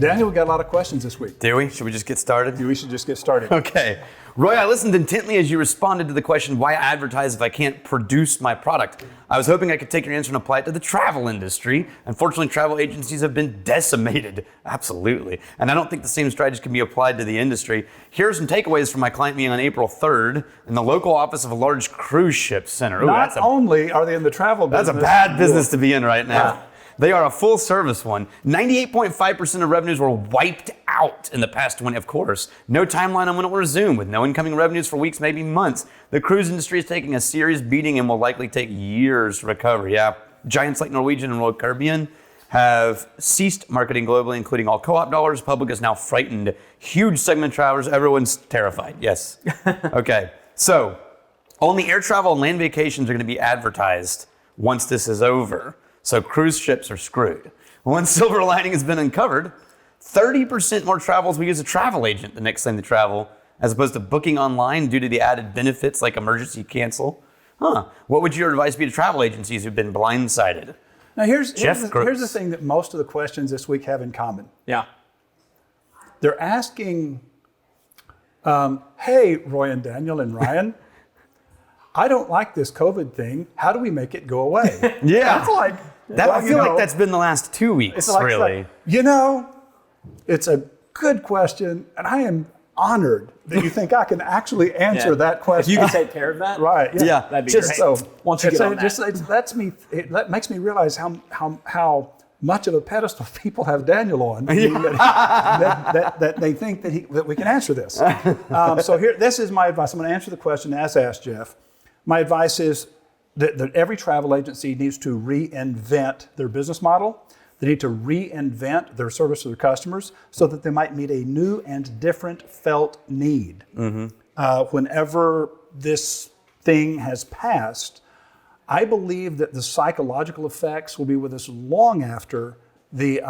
Daniel, we got a lot of questions this week. Do we? Should we just get started? We should just get started. Okay. Roy, I listened intently as you responded to the question, why advertise if I can't produce my product? I was hoping I could take your answer and apply it to the travel industry. Unfortunately, travel agencies have been decimated. Absolutely. And I don't think the same strategies can be applied to the industry. Here are some takeaways from my client meeting on April 3rd in the local office of a large cruise ship center. Ooh, Not only are they in the travel business. That's a bad business to be in right now. They are a full service one. 98.5% of revenues were wiped out in the past 20, of course. No timeline on when it will resume, with no incoming revenues for weeks, maybe months. The cruise industry is taking a serious beating and will likely take years to recover. Yeah, giants like Norwegian and Royal Caribbean have ceased marketing globally, including all co-op dollars. Public is now frightened. Huge segment of travelers. Everyone's terrified. Yes. Okay. So only air travel and land vacations are going to be advertised once this is over. So cruise ships are screwed. One silver lining has been uncovered. 30% more travelers will use a travel agent the next time they travel, as opposed to booking online due to the added benefits like emergency cancel. What would your advice be to travel agencies who've been blindsided? Now here's the thing that most of the questions this week have in common. Yeah. They're asking, hey, Roy and Daniel and Ryan, I don't like this COVID thing. How do we make it go away? Yeah. It's like, I feel like that's been the last 2 weeks, really. It's a good question, and I am honored that you think I can actually answer that question. If you can take care of that, right? Yeah, that'd be great. So once you get on that. that makes me realize how much of a pedestal people have Daniel on that they think that we can answer this. So here, this is my advice. I'm going to answer the question as asked, Jeff. My advice is that every travel agency needs to reinvent their business model. They need to reinvent their service to their customers so that they might meet a new and different felt need. Whenever this thing has passed, I believe that the psychological effects will be with us long after the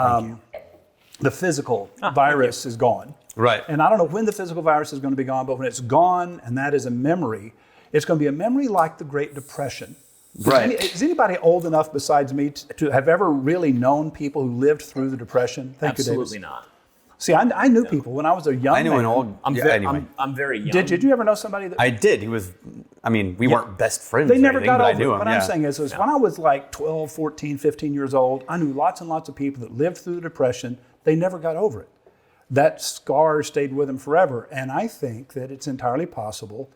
physical virus is gone. Right. And I don't know when the physical virus is going to be gone, but when it's gone, and that is a memory, it's going to be a memory like the Great Depression. Right. Is anybody old enough besides me to have ever really known people who lived through the Depression? Thank you, David. Absolutely not. See, I knew people when I was a young man. I knew an old. I'm very young. Did you ever know somebody that? I did. He was. I mean, we weren't best friends. They never anything, got but over I knew it. him. What I'm saying is when I was like 12, 14, 15 years old, I knew lots and lots of people that lived through the Depression. They never got over it. That scar stayed with them forever. And I think that it's entirely possible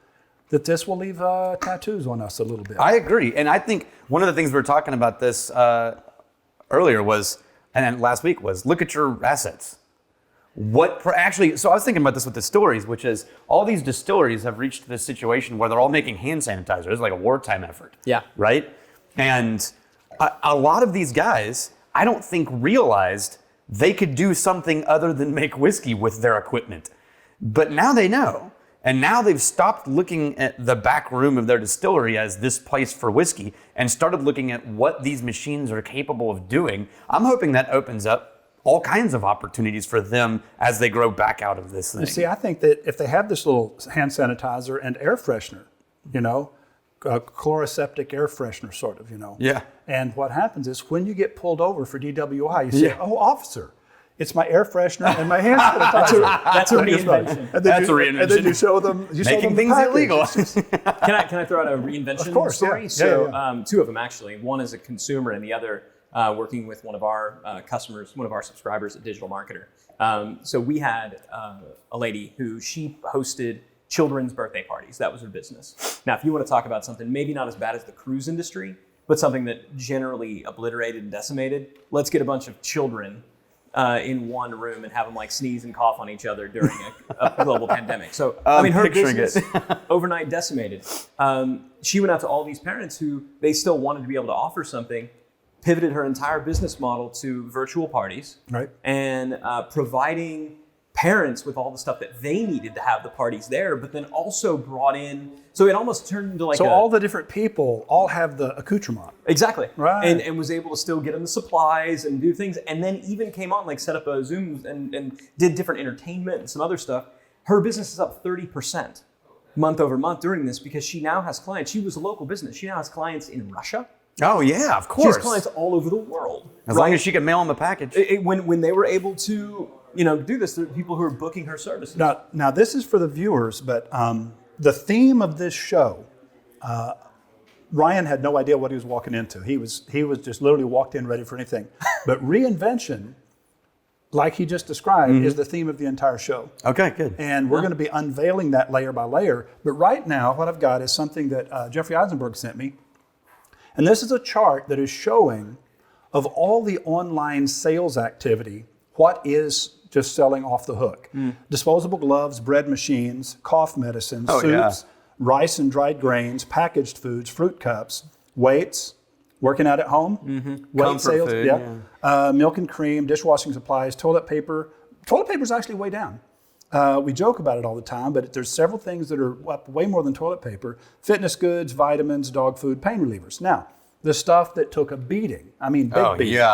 that this will leave tattoos on us a little bit. I agree. And I think one of the things we were talking about this earlier was, and then last week was, look at your assets. So I was thinking about this with distilleries, which is all these distilleries have reached this situation where they're all making hand sanitizer. It's like a wartime effort. Yeah. Right? And a lot of these guys, I don't think realized they could do something other than make whiskey with their equipment. But now they know. And now they've stopped looking at the back room of their distillery as this place for whiskey and started looking at what these machines are capable of doing. I'm hoping that opens up all kinds of opportunities for them as they grow back out of this thing. You see, I think that if they have this little hand sanitizer and air freshener, chloroseptic air freshener sort of, Yeah. And what happens is when you get pulled over for DWI, you say, oh, officer, it's my air freshener and my hand sanitizer. That's a reinvention. And then you show them. Making things illegal. Can I throw out a reinvention story? Yeah. So two of them actually. One is a consumer and the other working with one of our customers, one of our subscribers, a digital marketer. So we had a lady who she hosted children's birthday parties. That was her business. Now, if you want to talk about something maybe not as bad as the cruise industry, but something that generally obliterated and decimated, let's get a bunch of children in one room and have them like sneeze and cough on each other during a global pandemic. So, her business overnight decimated. She went out to all these parents who they still wanted to be able to offer something, pivoted her entire business model to virtual parties, right, and providing parents with all the stuff that they needed to have the parties there, but then also brought in, so it almost turned into like all the different people all have the accoutrement. Exactly. Right. And was able to still get them the supplies and do things, and then even came on, like set up a Zoom and did different entertainment and some other stuff. Her business is up 30% month over month during this because she now has clients. She was a local business. She now has clients in Russia. Oh yeah, of course. She has clients all over the world. As long as she can mail them a package. When they were able to do this. There are people who are booking her services. Now this is for the viewers, but the theme of this show, Ryan had no idea what he was walking into. He was just literally walked in ready for anything. But reinvention, like he just described, is the theme of the entire show. Okay, good. And we're going to be unveiling that layer by layer. But right now, what I've got is something that Jeffrey Eisenberg sent me. And this is a chart that is showing of all the online sales activity, what is just selling off the hook. Disposable gloves, bread machines, cough medicines, soups, rice and dried grains, packaged foods, fruit cups, weights, working out at home, weight Comfort sales, food, milk and cream, dishwashing supplies, toilet paper. Toilet paper is actually way down. We joke about it all the time, but there's several things that are up way more than toilet paper. Fitness goods, vitamins, dog food, pain relievers. Now, the stuff that took a beating. I mean, big beating.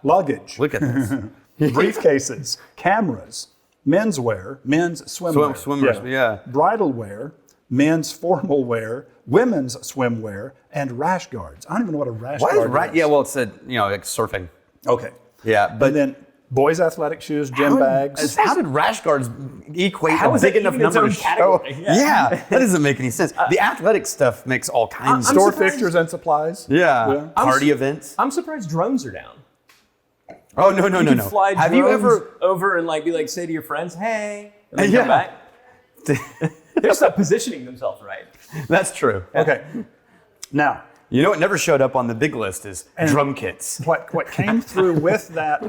Luggage. Look at this. Briefcases, cameras, menswear, men's swimwear. Swimmers, Bridal wear, men's formal wear, women's swimwear, and rash guards. I don't even know what a rash guard is. Yeah, well, it said, like surfing. Okay. Yeah, but And then boys' athletic shoes, gym bags. How did rash guards equate How a is big that enough even its number own to show? category? Yeah, that doesn't make any sense. The athletic stuff makes all kinds of Store surprised- fixtures and supplies. Yeah, party events. I'm surprised drones are down. Oh, no. You can fly Have drones you ever... over and say to your friends, hey, and then Yeah. come back? They're just not positioning themselves right. That's true. Okay. Now, You know what never showed up on the big list is drum kits. what came through with that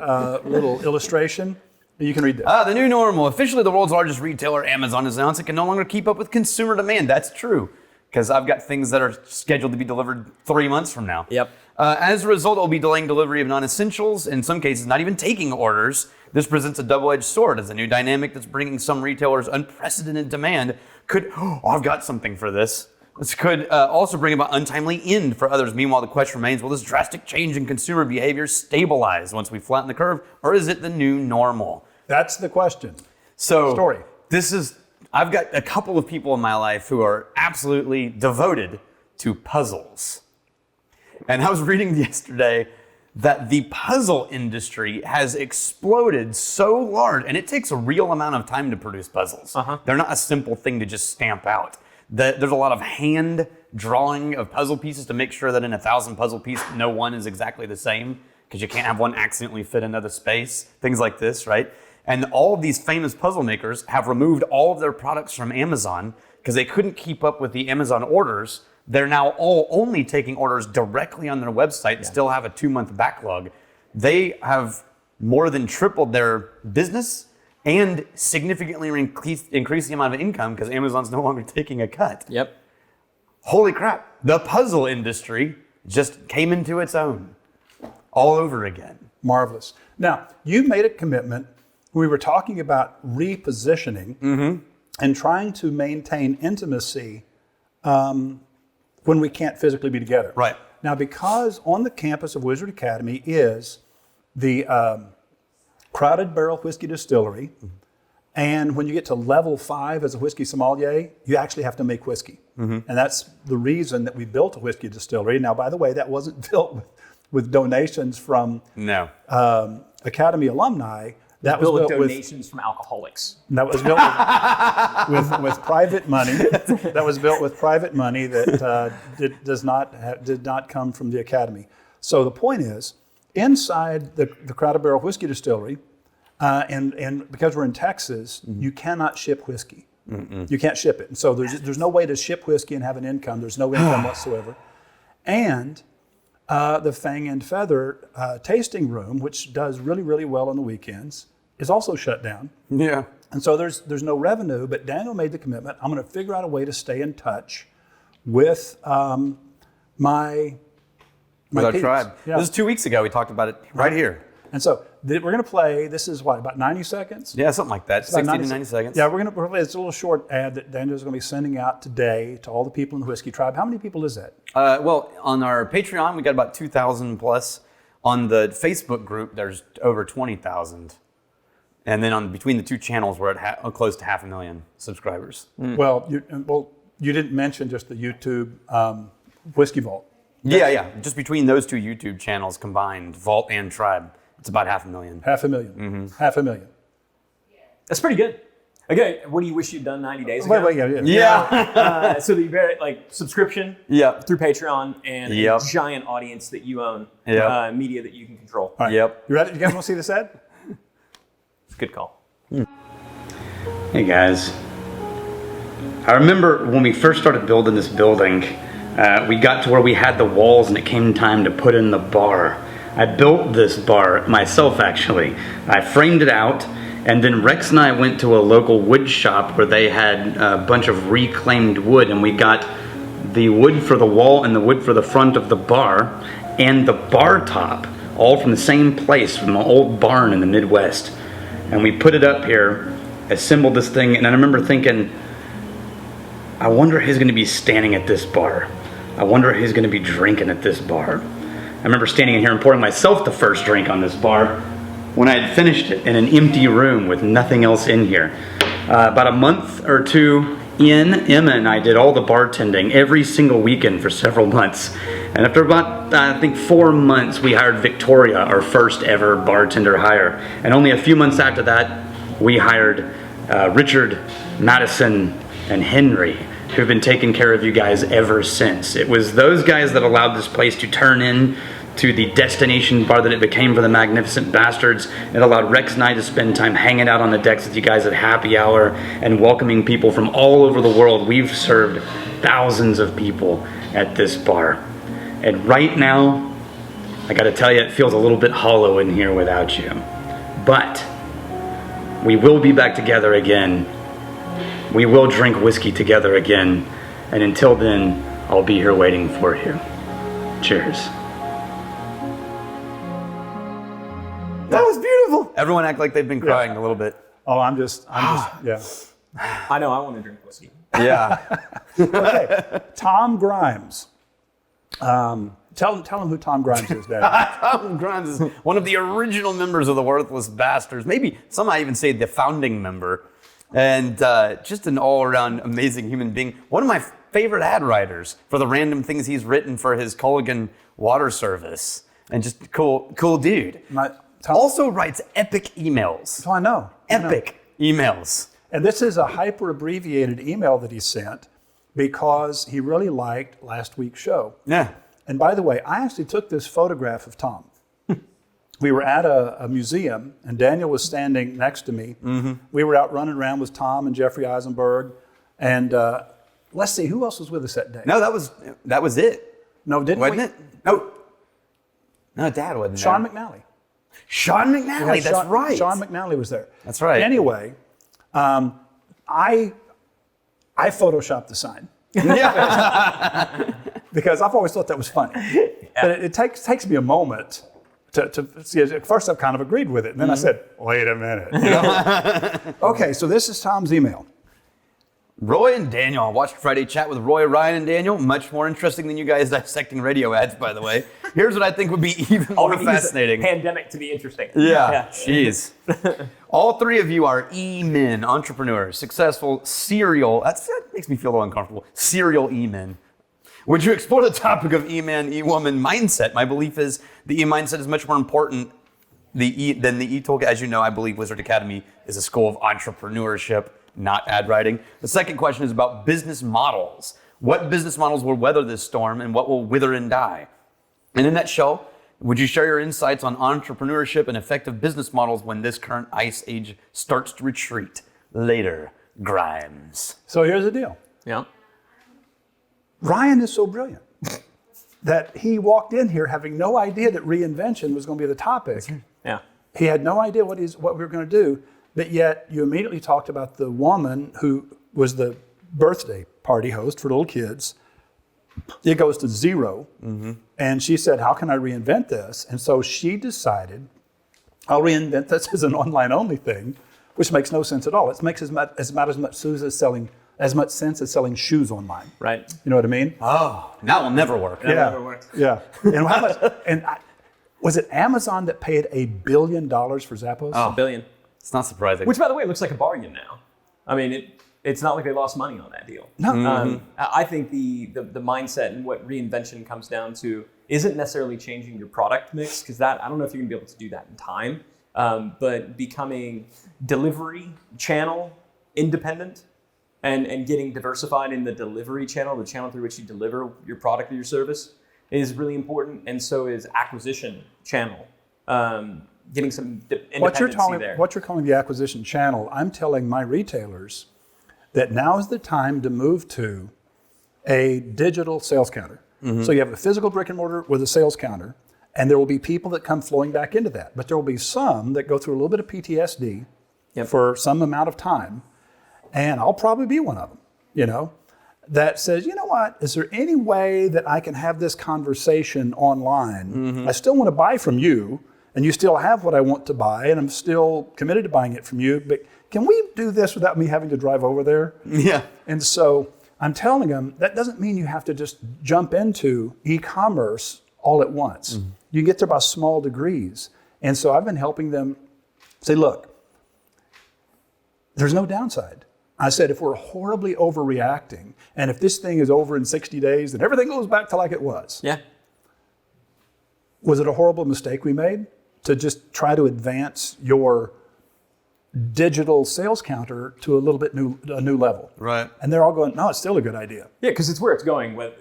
little illustration, you can read this. The new normal. Officially the world's largest retailer, Amazon, has announced it can no longer keep up with consumer demand. That's true, because I've got things that are scheduled to be delivered 3 months from now. Yep. As a result, it will be delaying delivery of non-essentials, in some cases not even taking orders. This presents a double-edged sword as a new dynamic that's bringing some retailers unprecedented demand I've got something for this. This could also bring about untimely end for others. Meanwhile, the question remains, will this drastic change in consumer behavior stabilize once we flatten the curve, or is it the new normal? That's the question. So, Story. I've got a couple of people in my life who are absolutely devoted to puzzles. And I was reading yesterday that the puzzle industry has exploded so large, and it takes a real amount of time to produce puzzles. They're not a simple thing to just stamp out. There's a lot of hand drawing of puzzle pieces to make sure that in 1,000 puzzle pieces, no one is exactly the same, because you can't have one accidentally fit another space, things like this, right? And all of these famous puzzle makers have removed all of their products from Amazon because they couldn't keep up with the Amazon orders. They're now all only taking orders directly on their website and still have a 2-month backlog. They have more than tripled their business and significantly increased the amount of income because Amazon's no longer taking a cut. Yep. Holy crap. The puzzle industry just came into its own all over again. Marvelous. Now, you made a commitment. We were talking about repositioning and trying to maintain intimacy when we can't physically be together. Right. Now, because on the campus of Wizard Academy is the Crowded Barrel Whiskey Distillery, and when you get to level 5 as a whiskey sommelier, you actually have to make whiskey. And that's the reason that we built a whiskey distillery. Now, by the way, that wasn't built with donations from Academy alumni. That was built with donations from alcoholics. That was built with private money. That was built with private money that did not come from the Academy. So the point is, inside the Crowded Barrel Whiskey Distillery, and because we're in Texas, you cannot ship whiskey. You can't ship it. And so there's no way to ship whiskey and have an income. There's no income whatsoever. And the Fang and Feather tasting room, which does really, really well on the weekends, is also shut down. Yeah. And so there's no revenue, but Daniel made the commitment, I'm going to figure out a way to stay in touch with my With our peeps. tribe. Yeah. This is 2 weeks ago. We talked about it right here. And so we're going to play, this is what, about 90 seconds? Yeah, something like that. 60 to 90 seconds. Yeah, we're going to play this little short ad that Daniel's going to be sending out today to all the people in the Whiskey Tribe. How many people is that? Well, on our Patreon, we got about 2,000 plus. On the Facebook group, there's over 20,000. And then between the two channels, we're at close to 500,000 subscribers. Well, you didn't mention just the YouTube Whiskey Vault. Yeah. Just between those two YouTube channels combined, Vault and Tribe, it's about 500,000. 500,000. 500,000. That's pretty good. Okay, what do you wish you'd done 90 days ago? Yeah. So the very subscription Yep. through Patreon and a giant audience that you own, media that you can control. All right. Yep. You ready? You guys want to see this ad? It's a good call. Hey guys, I remember when we first started building this building, we got to where we had the walls and it came time to put in the bar. I built this bar myself actually. I framed it out, and then Rex and I went to a local wood shop where they had a bunch of reclaimed wood, and we got the wood for the wall and the wood for the front of the bar and the bar top, all from the same place, from an old barn in the Midwest. And we put it up here, assembled this thing, and I remember thinking, I wonder who's going to be standing at this bar. I wonder who's going to be drinking at this bar. I remember standing in here and pouring myself the first drink on this bar when I had finished it in an empty room with nothing else in here. About a month or two in, Emma and I did all the bartending every single weekend for several months. And after about, I think 4 months, we hired Victoria, our first ever bartender hire. And only a few months after that, we hired Richard, Madison, and Henry, who've been taking care of you guys ever since. It was those guys that allowed this place to turn into the destination bar that it became for the Magnificent Bastards. It allowed Rex and I to spend time hanging out on the decks with you guys at happy hour and welcoming people from all over the world. We've served thousands of people at this bar. And right now, I gotta tell you, it feels a little bit hollow in here without you. But we will be back together again. We will drink whiskey together again. And until then, I'll be here waiting for you. Cheers. That was beautiful. Everyone act like they've been crying a little bit. Oh, I'm just, yeah. I know, I want to drink whiskey. Yeah. Okay, Tom Grimes. Tell him who Tom Grimes is, Dad. Tom Grimes is one of the original members of the Worthless Bastards. Maybe some might even say the founding member. And just an all-around amazing human being. One of my favorite ad writers for the random things he's written for his Culligan water service. And just cool dude. Also writes epic emails. So I know. Epic emails. And this is a hyper-abbreviated email that he sent because he really liked last week's show. Yeah. And by the way, I actually took this photograph of Tom. We were at a museum, and Daniel was standing next to me. Mm-hmm. We were out running around with Tom and Jeffrey Eisenberg. And let's see, who else was with us that day? No, that was it. No, didn't wasn't we? it? No, Dad wasn't Sean there. McNally. Sean McNally, that's right. Sean McNally was there. That's right. Anyway, I photoshopped the sign. Yeah. Because I've always thought that was funny. But it takes me a moment to see. At first, I kind of agreed with it, and then I said, "Wait a minute." You know? Okay, so this is Tom's email. Roy and Daniel. I watched Friday Chat with Roy, Ryan, and Daniel. Much more interesting than you guys dissecting radio ads, by the way. Here's what I think would be even more fascinating. Pandemic to be interesting. Yeah. Jeez. All three of you are E-men, entrepreneurs, successful serial. That makes me feel a little uncomfortable. Serial E-men. Would you explore the topic of E-man, E-woman mindset? My belief is the E-mindset is much more important than the E-toolkit. As you know, I believe Wizard Academy is a school of entrepreneurship, not ad writing. The second question is about business models. What business models will weather this storm and what will wither and die? And in that show, would you share your insights on entrepreneurship and effective business models when this current ice age starts to retreat? Later, Grimes. So here's the deal. Yeah. Ryan is so brilliant that he walked in here having no idea that reinvention was going to be the topic. Yeah. He had no idea what we were going to do, but yet you immediately talked about the woman who was the birthday party host for little kids. It goes to zero, and she said, "How can I reinvent this?" And so she decided, "I'll reinvent this as an online-only thing," which makes no sense at all. It makes as much sense as selling shoes online. Right. You know what I mean? Oh, that will never work. That never worked. Yeah. And how much? Was it Amazon that paid $1 billion for Zappos? $1 billion. It's not surprising. Which, by the way, looks like a bargain now. I mean, it's not like they lost money on that deal. No. I think the mindset and what reinvention comes down to isn't necessarily changing your product mix, because I don't know if you're going to be able to do that in time. but becoming delivery channel independent and getting diversified in the delivery channel, the channel through which you deliver your product or your service, is really important. And so is acquisition channel. Getting some independency there. What you're calling the acquisition channel, I'm telling my retailers that now is the time to move to a digital sales counter. So you have a physical brick and mortar with a sales counter, and there will be people that come flowing back into that. But there will be some that go through a little bit of PTSD for some amount of time, and I'll probably be one of them, that says, you know what, is there any way that I can have this conversation online? I still want to buy from you, and you still have what I want to buy, and I'm still committed to buying it from you, but can we do this without me having to drive over there? Yeah. And so I'm telling them that doesn't mean you have to just jump into e-commerce all at once. You get there by small degrees. And so I've been helping them say, look, there's no downside. I said, if we're horribly overreacting, and if this thing is over in 60 days, then everything goes back to like it was. Yeah. Was it a horrible mistake we made to just try to advance your digital sales counter to a little bit a new level? Right. And they're all going, no, it's still a good idea. Yeah, because it's where it's going, with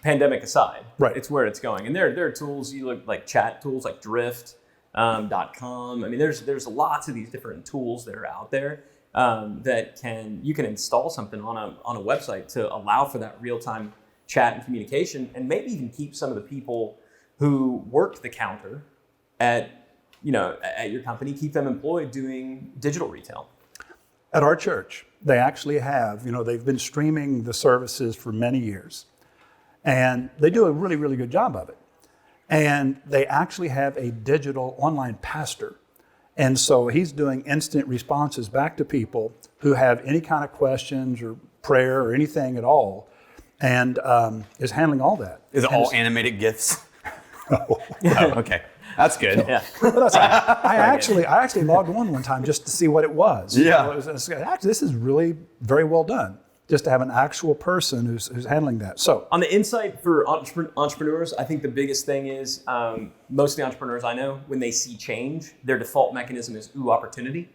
pandemic aside. Right. It's where it's going. And there are tools, you look like chat tools like Drift.com. I mean, there's lots of these different tools that are out there that you can install something on a website to allow for that real-time chat and communication, and maybe even keep some of the people who work the counter at your company, keep them employed doing digital retail. At our church, they actually have, they've been streaming the services for many years. And they do a really, really good job of it. And they actually have a digital online pastor. And so he's doing instant responses back to people who have any kind of questions or prayer or anything at all, and is handling all that. Is it all animated GIFs? Oh, okay. That's good. Yeah. I actually logged one time just to see what it was. Yeah. Actually, this is really very well done, just to have an actual person who's handling that. So on the insight for entrepreneurs, I think the biggest thing is most of the entrepreneurs I know, when they see change, their default mechanism is opportunity.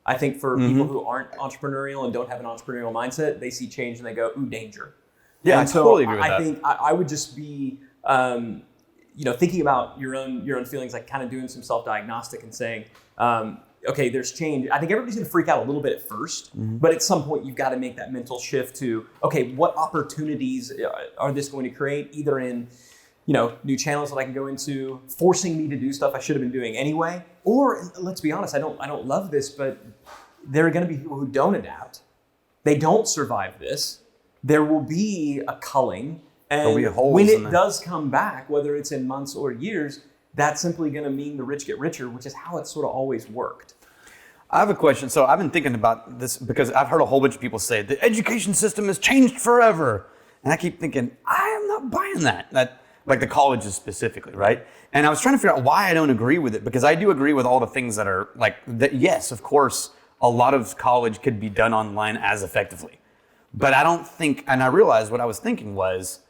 I think for people who aren't entrepreneurial and don't have an entrepreneurial mindset, they see change and they go, danger. Yeah, and I totally agree with that. I think I would just be thinking about your own feelings, like kind of doing some self-diagnostic and saying, okay, there's change. I think everybody's going to freak out a little bit at first, but at some point you've got to make that mental shift to, okay, what opportunities are this going to create, either in new channels that I can go into, forcing me to do stuff I should have been doing anyway, or let's be honest, I don't love this, but there are going to be people who don't adapt. They don't survive this. There will be a culling. And when it does come back, whether it's in months or years, that's simply going to mean the rich get richer, which is how it's sort of always worked. I have a question. So I've been thinking about this because I've heard a whole bunch of people say the education system has changed forever. And I keep thinking, I am not buying that like the colleges specifically, right? And I was trying to figure out why I don't agree with it, because I do agree with all the things that are like that. Yes, of course, a lot of college could be done online as effectively. But I don't think, and I realized what I was thinking was,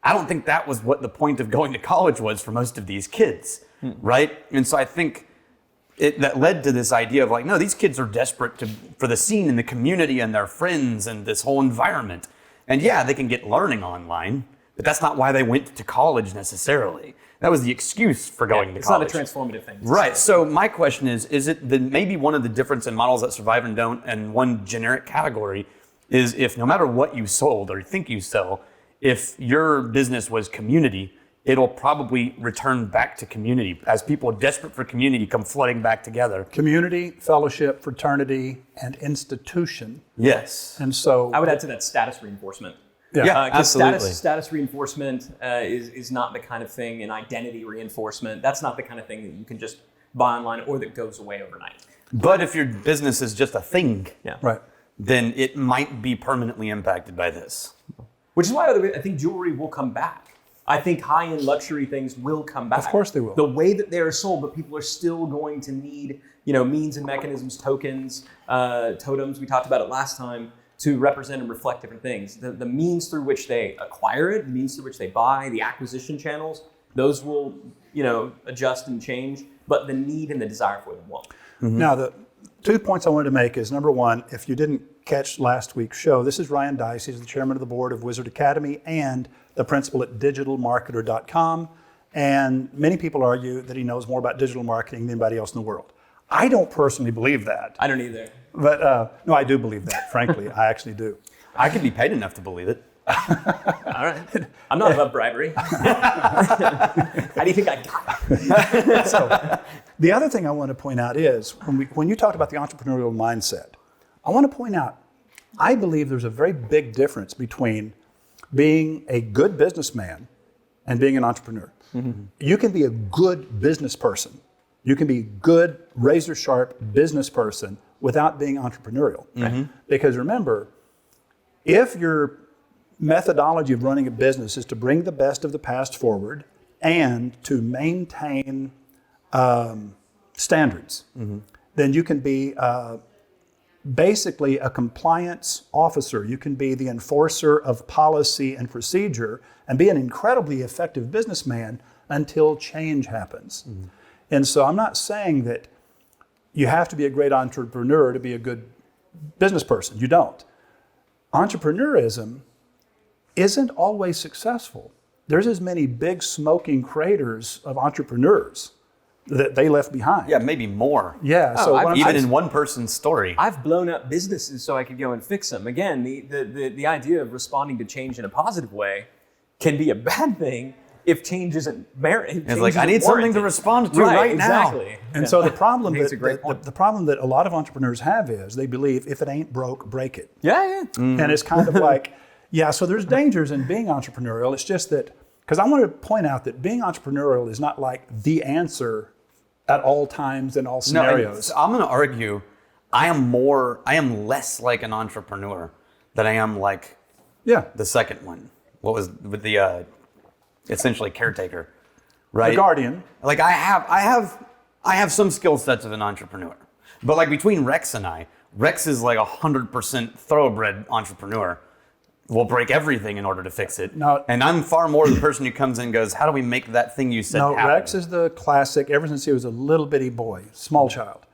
I don't think that was what the point of going to college was for most of these kids, right? And so I think that led to this idea of like, no, these kids are desperate for the scene and the community and their friends and this whole environment. And yeah, they can get learning online, but that's not why they went to college necessarily. That was the excuse for going to college. It's not a transformative thing. Right. So my question is it maybe one of the difference in models that survive and don't, and one generic category is if no matter what you sold or think you sell, if your business was community, it'll probably return back to community as people desperate for community come flooding back together. Community, fellowship, fraternity, and institution. Yes. And so I would add to that status reinforcement. Yeah, absolutely. Status reinforcement is not the kind of thing, and identity reinforcement, that's not the kind of thing that you can just buy online or that goes away overnight. But if your business is just a thing, right, then it might be permanently impacted by this. Which is why I think jewelry will come back. I think high-end luxury things will come back. Of course they will. The way that they are sold, but people are still going to need, means and mechanisms, tokens, totems, we talked about it last time, to represent and reflect different things. The means through which they acquire it, the means through which they buy, the acquisition channels, Those will, adjust and change, but the need and the desire for them won't. Now, the 2 points I wanted to make is, number one, if you didn't catch last week's show, this is Ryan Dice. He's the chairman of the board of Wizard Academy and the principal at digitalmarketer.com. And many people argue that he knows more about digital marketing than anybody else in the world. I don't personally believe that. I don't either. But no, I do believe that, frankly. I actually do. I could be paid enough to believe it. All right. I'm not above bribery. How do you think I got it? So the other thing I want to point out is when you talked about the entrepreneurial mindset, I want to point out, I believe there's a very big difference between being a good businessman and being an entrepreneur. Mm-hmm. You can be a good business person. You can be a good, razor-sharp business person without being entrepreneurial. Mm-hmm. Because remember, if your methodology of running a business is to bring the best of the past forward and to maintain standards, mm-hmm. then you can be basically a compliance officer. You can be the enforcer of policy and procedure and be an incredibly effective businessman until change happens. Mm-hmm. And so I'm not saying that you have to be a great entrepreneur to be a good business person. You don't. Entrepreneurism isn't always successful. There's as many big smoking craters of entrepreneurs that they left behind. Yeah, maybe more. Yeah. So even in one person's story. I've blown up businesses so I could go and fix them. Again, the idea of responding to change in a positive way can be a bad thing if change isn't merit. It's like, I need something to respond to right now. Exactly. And so the problem the problem that a lot of entrepreneurs have is they believe if it ain't broke, break it. Yeah. Mm. And it's kind of like, yeah, so there's dangers in being entrepreneurial. It's just that, because I want to point out that being entrepreneurial is not like the answer at all times in all scenarios. No, I'm going to argue I am less like an entrepreneur than I am like the second one. What was with the essentially caretaker, right? The guardian. Like I have some skill sets of an entrepreneur, but like between Rex and I, Rex is like 100% thoroughbred entrepreneur. We'll break everything in order to fix it. No, and I'm far more the person who comes in and goes, how do we make that thing you said happen? Rex is the classic, ever since he was a little bitty boy, small child.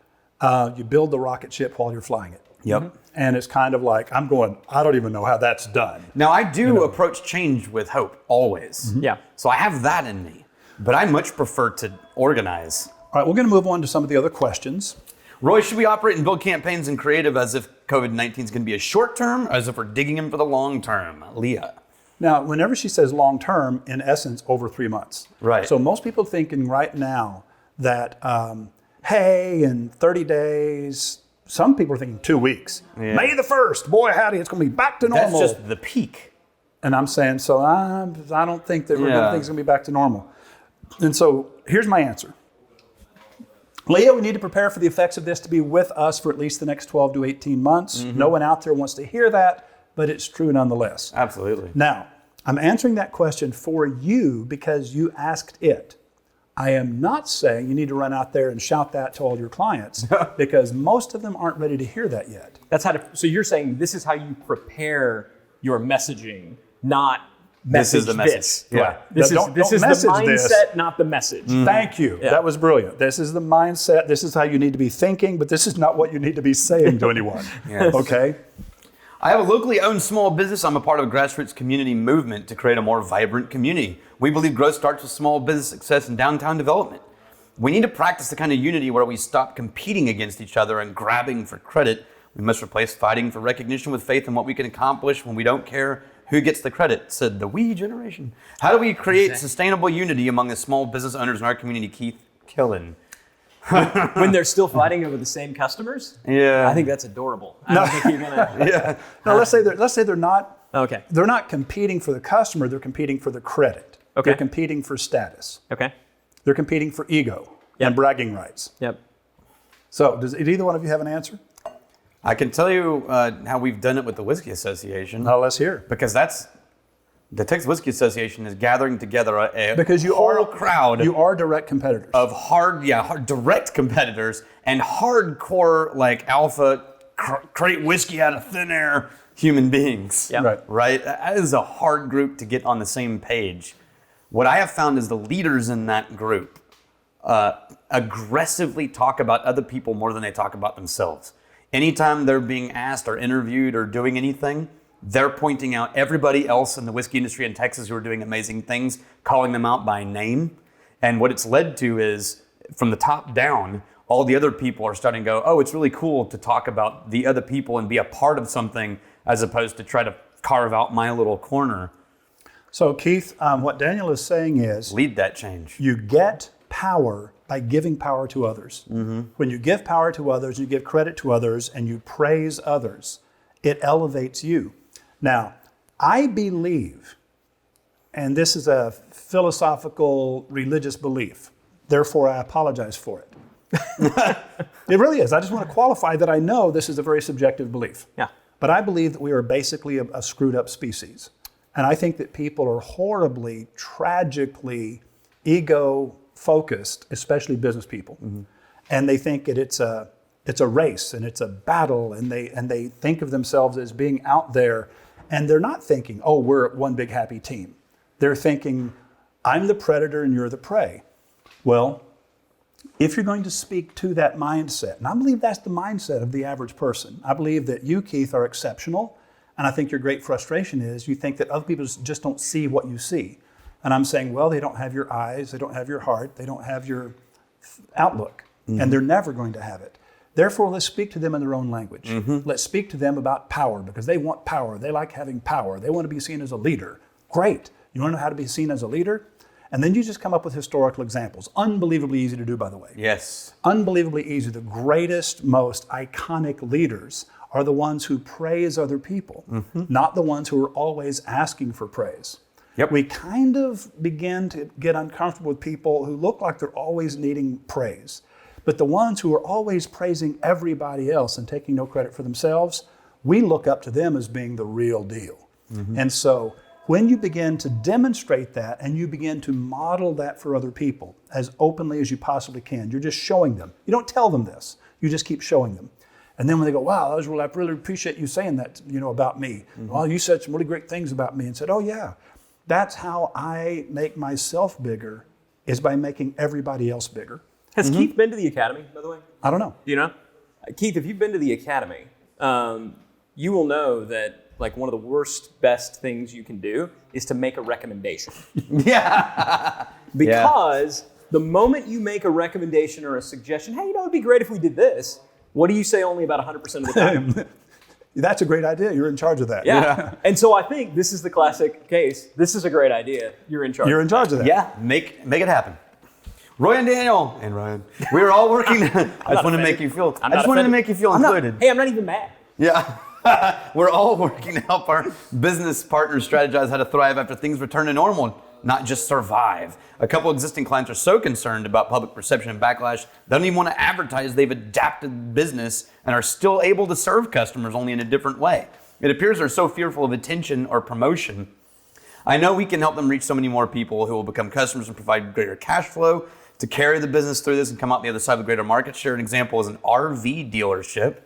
You build the rocket ship while you're flying it. Yep. Mm-hmm. And it's kind of like, I don't even know how that's done. Now, I do approach change with hope, always. Mm-hmm. Yeah. So I have that in me. But I much prefer to organize. All right, we're going to move on to some of the other questions. Roy, should we operate and build campaigns and creative as if COVID-19 is going to be a short term, or as if we're digging in for the long term? Leah. Now, whenever she says long term, in essence, over 3 months. Right. So most people thinking right now that, hey, in 30 days, some people are thinking 2 weeks. Yeah. May the 1st, boy, howdy, it's going to be back to normal. That's just the peak. And I'm saying, so I don't think that we're going to think it's going to be back to normal. And so here's my answer. Leah, we need to prepare for the effects of this to be with us for at least the next 12 to 18 months. Mm-hmm. No one out there wants to hear that, but it's true nonetheless. Absolutely. Now, I'm answering that question for you because you asked it. I am not saying you need to run out there and shout that to all your clients because most of them aren't ready to hear that yet. So you're saying this is how you prepare your messaging, not message this is the message. Yeah. Right. This is the mindset, not the message. Mm. Thank you. Yeah. That was brilliant. This is the mindset. This is how you need to be thinking, but this is not what you need to be saying to anyone. Yes. Okay? I have a locally owned small business. I'm a part of a grassroots community movement to create a more vibrant community. We believe growth starts with small business success and downtown development. We need to practice the kind of unity where we stop competing against each other and grabbing for credit. We must replace fighting for recognition with faith in what we can accomplish when we don't care who gets the credit, said the we generation. How do we create sustainable unity among the small business owners in our community, Keith Killen? When they're still fighting over the same customers? Yeah. I think that's adorable. I don't think you're gonna... Yeah. No, let's say they're not. Okay. They're not competing for the customer. They're competing for the credit. Okay. They're competing for status. Okay. They're competing for ego and bragging rights. Yep. So, does either one of you have an answer? I can tell you how we've done it with the Whiskey Association. No, let's hear. Because the Texas Whiskey Association is gathering together a whole crowd. You are direct competitors. Of hard direct competitors and hardcore like alpha create whiskey out of thin air human beings. Yep. Right. That is a hard group to get on the same page. What I have found is the leaders in that group aggressively talk about other people more than they talk about themselves. Anytime they're being asked or interviewed or doing anything, they're pointing out everybody else in the whiskey industry in Texas who are doing amazing things, calling them out by name. And what it's led to is, from the top down, all the other people are starting to go, oh, it's really cool to talk about the other people and be a part of something as opposed to try to carve out my little corner. So Keith, what Daniel is saying is, Lead that change. you get power by giving power to others. When you give power to others, you give credit to others, and you praise others, it elevates you. Now, I believe, and this is a philosophical, religious belief, therefore I apologize for it. It really is. I just want to qualify that I know this is a very subjective belief. Yeah. But I believe that we are basically a screwed up species. And I think that people are horribly, tragically ego-focused, especially business people. And they think that it's a race and it's a battle, and they think of themselves as being out there, and they're not thinking, oh, we're one big happy team. They're thinking, I'm the predator and you're the prey. Well, if you're going to speak to that mindset, and I believe that's the mindset of the average person. I believe that you, Keith, are exceptional, and I think your great frustration is you think that other people just don't see what you see. And I'm saying, well, they don't have your eyes, they don't have your heart, they don't have your outlook, and they're never going to have it. Therefore, let's speak to them in their own language. Let's speak to them about power, because they want power. They like having power. They want to be seen as a leader. Great. You want to know how to be seen as a leader? And then you just come up with historical examples. Unbelievably easy to do, by the way. Yes. Unbelievably easy. The greatest, most iconic leaders are the ones who praise other people, not the ones who are always asking for praise. Yep. We kind of begin to get uncomfortable with people who look like they're always needing praise. But the ones who are always praising everybody else and taking no credit for themselves, we look up to them as being the real deal. And so when you begin to demonstrate that and you begin to model that for other people as openly as you possibly can, you're just showing them. You don't tell them this. You just keep showing them. And then when they go, wow, I really appreciate you saying that, about me. Well, you said some really great things about me, and said, oh yeah, that's how I make myself bigger, is by making everybody else bigger. Has Keith been to the academy, by the way? I don't know. Do you know? Keith, if you've been to the academy, you will know that like one of the worst, best things you can do is to make a recommendation. Because the moment you make a recommendation or a suggestion, hey, it'd be great if we did this, what do you say only about 100% of the time? That's a great idea. You're in charge of that. Yeah. And so I think this is the classic case. This is a great idea. You're in charge. You're in charge of that. Yeah, make it happen. Roy and Daniel and Ryan, we were all working. I just wanted to make you feel. I just wanted to make you feel included. Hey, I'm not even mad. Yeah. We're all working to help our business partners strategize how to thrive after things return to normal, not just survive. A couple existing clients are so concerned about public perception and backlash, they don't even want to advertise they've adapted business and are still able to serve customers, only in a different way. It appears they're so fearful of attention or promotion. I know we can help them reach so many more people who will become customers and provide greater cash flow to carry the business through this and come out the other side with greater market share. An example is an RV dealership.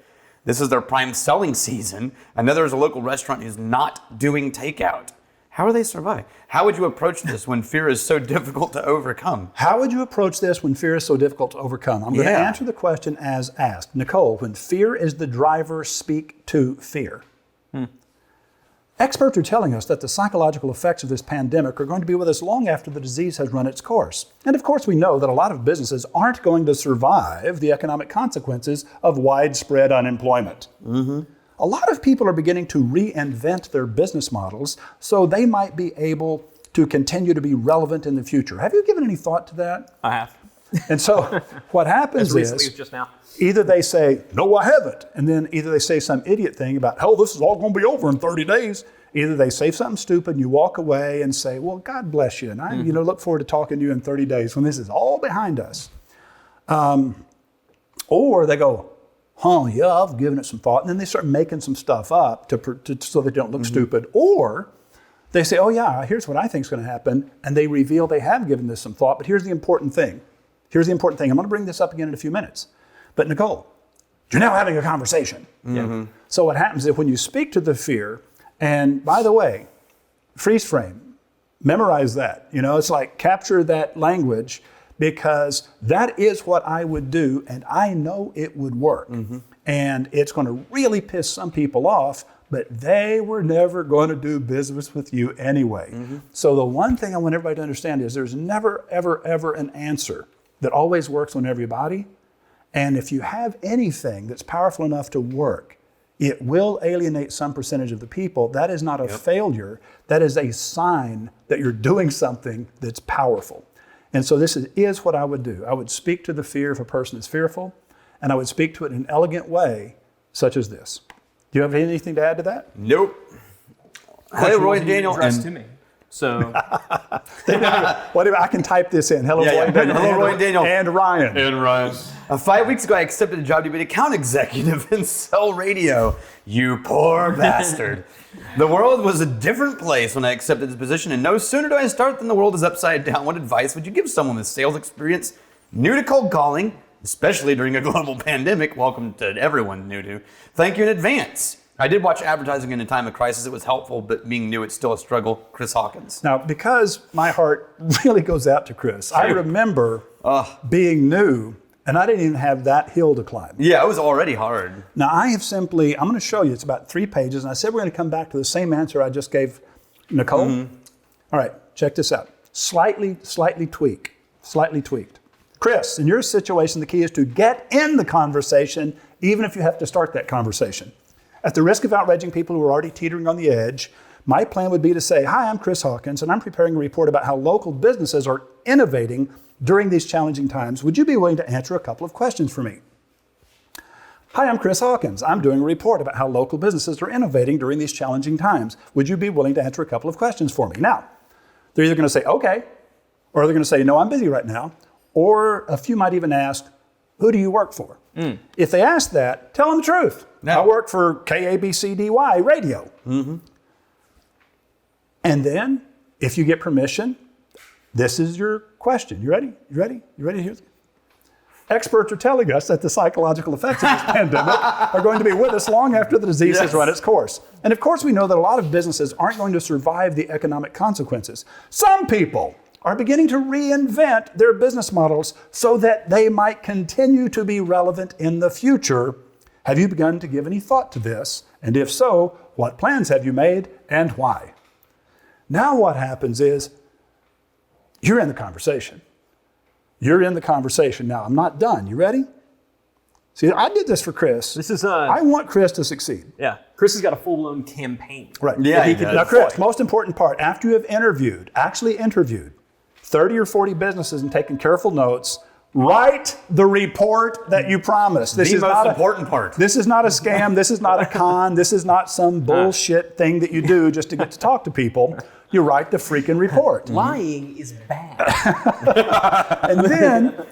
This is their prime selling season. Another is a local restaurant who's not doing takeout. How are they surviving? How would you approach this when fear is so difficult to overcome? How would you approach this when fear is so difficult to overcome? I'm going to answer the question as asked. Nicole, when fear is the driver, speak to fear. Experts are telling us that the psychological effects of this pandemic are going to be with us long after the disease has run its course. And of course, we know that a lot of businesses aren't going to survive the economic consequences of widespread unemployment. A lot of people are beginning to reinvent their business models so they might be able to continue to be relevant in the future. Have you given any thought to that? I have. And so what happens As recently is as just now. either they say, no, I haven't. And then either they say some idiot thing about, hell, this is all going to be over in 30 days. Either they say something stupid and you walk away and say, well, God bless you. And I look forward to talking to you in 30 days when this is all behind us. Or they go, yeah, I've given it some thought. And then they start making some stuff up so they don't look stupid. Or they say, oh yeah, here's what I think is going to happen. And they reveal they have given this some thought, but here's the important thing. I'm going to bring this up again in a few minutes. But Nicole, you're now having a conversation. So what happens is when you speak to the fear, and by the way, freeze frame, Memorize that. You know, it's like capture that language, because that is what I would do, and I know it would work. And it's going to really piss some people off, but they were never going to do business with you anyway. So the one thing I want everybody to understand is there's never, ever, ever an answer that always works on everybody. And if you have anything that's powerful enough to work, it will alienate some percentage of the people. That is not a failure. That is a sign that you're doing something that's powerful. And so this is what I would do. I would speak to the fear if a person is fearful, and I would speak to it in an elegant way, such as this. Do you have anything to add to that? Nope. Hey, Roy and Daniel. To me. So Whatever, I can type this in. Hello, Roy and Daniel. Hello, Roy and Daniel. And Ryan. And Ryan. 5 weeks ago, I accepted a job to be an account executive in cell radio. You poor bastard. The world was a different place when I accepted this position, and no sooner do I start than the world is upside down. What advice would you give someone with sales experience, new to cold calling, especially during a global pandemic? Welcome to everyone new to. Thank you in advance. I did watch advertising in a time of crisis. It was helpful, but being new, it's still a struggle. Chris Hawkins. Now, because my heart really goes out to Chris, I remember being new, and I didn't even have that hill to climb. Yeah, it was already hard. Now, I'm going to show you, it's about 3 pages, and I said we're going to come back to the same answer I just gave Nicole. All right, check this out. Slightly tweaked. Chris, in your situation, the key is to get in the conversation, even if you have to start that conversation. At the risk of outraging people who are already teetering on the edge, my plan would be to say, hi, I'm Chris Hawkins, and I'm preparing a report about how local businesses are innovating during these challenging times. Would you be willing to answer a couple of questions for me? Hi, I'm Chris Hawkins. I'm doing a report about how local businesses are innovating during these challenging times. Would you be willing to answer a couple of questions for me? Now, they're either going to say, okay, or they're going to say, no, I'm busy right now. Or a few might even ask, who do you work for? If they ask that, tell them the truth. I work for KABCDY radio. And then, if you get permission, this is your question. You ready? You ready to hear this? Experts are telling us that the psychological effects of this pandemic are going to be with us long after the disease has run its course. And of course, we know that a lot of businesses aren't going to survive the economic consequences. Some people are beginning to reinvent their business models so that they might continue to be relevant in the future. Have you begun to give any thought to this? And if so, what plans have you made and why? Now what happens is you're in the conversation. Now, I'm not done. You ready? See, I did this for Chris. I want Chris to succeed. Yeah. Chris has got a full-blown campaign. Right. Yeah. Now, Chris, most important part, after you have actually interviewed 30 or 40 businesses and taken careful notes, write the report that you promised. This the is most not important part. This is not a scam. This is not a con. This is not some bullshit thing that you do just to get to talk to people. You write the freaking report. Lying is bad. And then,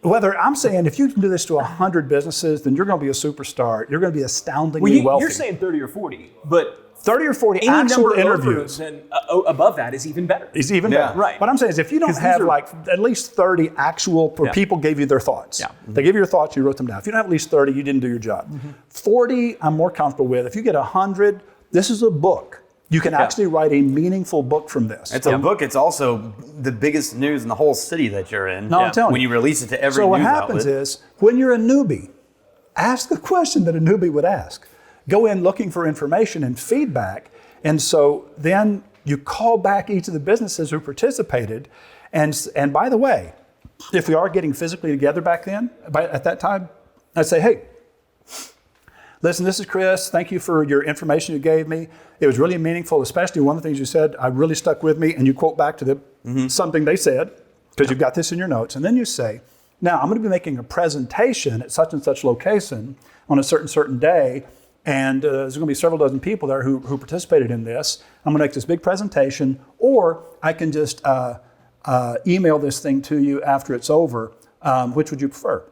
I'm saying if you can do this to 100 businesses, then you're going to be a superstar. You're going to be astoundingly wealthy. You're saying 30 or 40, but 30 or 40 any actual number interviews. And above that is even better. It's even better. Right. What I'm saying is if you don't have at least 30 actual, where people gave you their thoughts. They gave you your thoughts, you wrote them down. If you don't have at least 30, you didn't do your job. 40, I'm more comfortable with. If you get 100, this is a book. You can actually write a meaningful book from this. It's a book. It's also the biggest news in the whole city that you're in. No, I'm telling you. When you release it to every news outlet. So what happens is, when you're a newbie, ask the question that a newbie would ask. Go in looking for information and feedback. And so then you call back each of the businesses who participated. And by the way, if we are getting physically together back then, at that time, I'd say, hey, listen, this is Chris. Thank you for your information you gave me. It was really meaningful, especially one of the things you said, I really stuck with me. And you quote back to something they said, because you've got this in your notes. And then you say, now I'm going to be making a presentation at such and such location on a certain day. And there's going to be several dozen people there who participated in this. I'm going to make this big presentation, or I can just email this thing to you after it's over. Which would you prefer?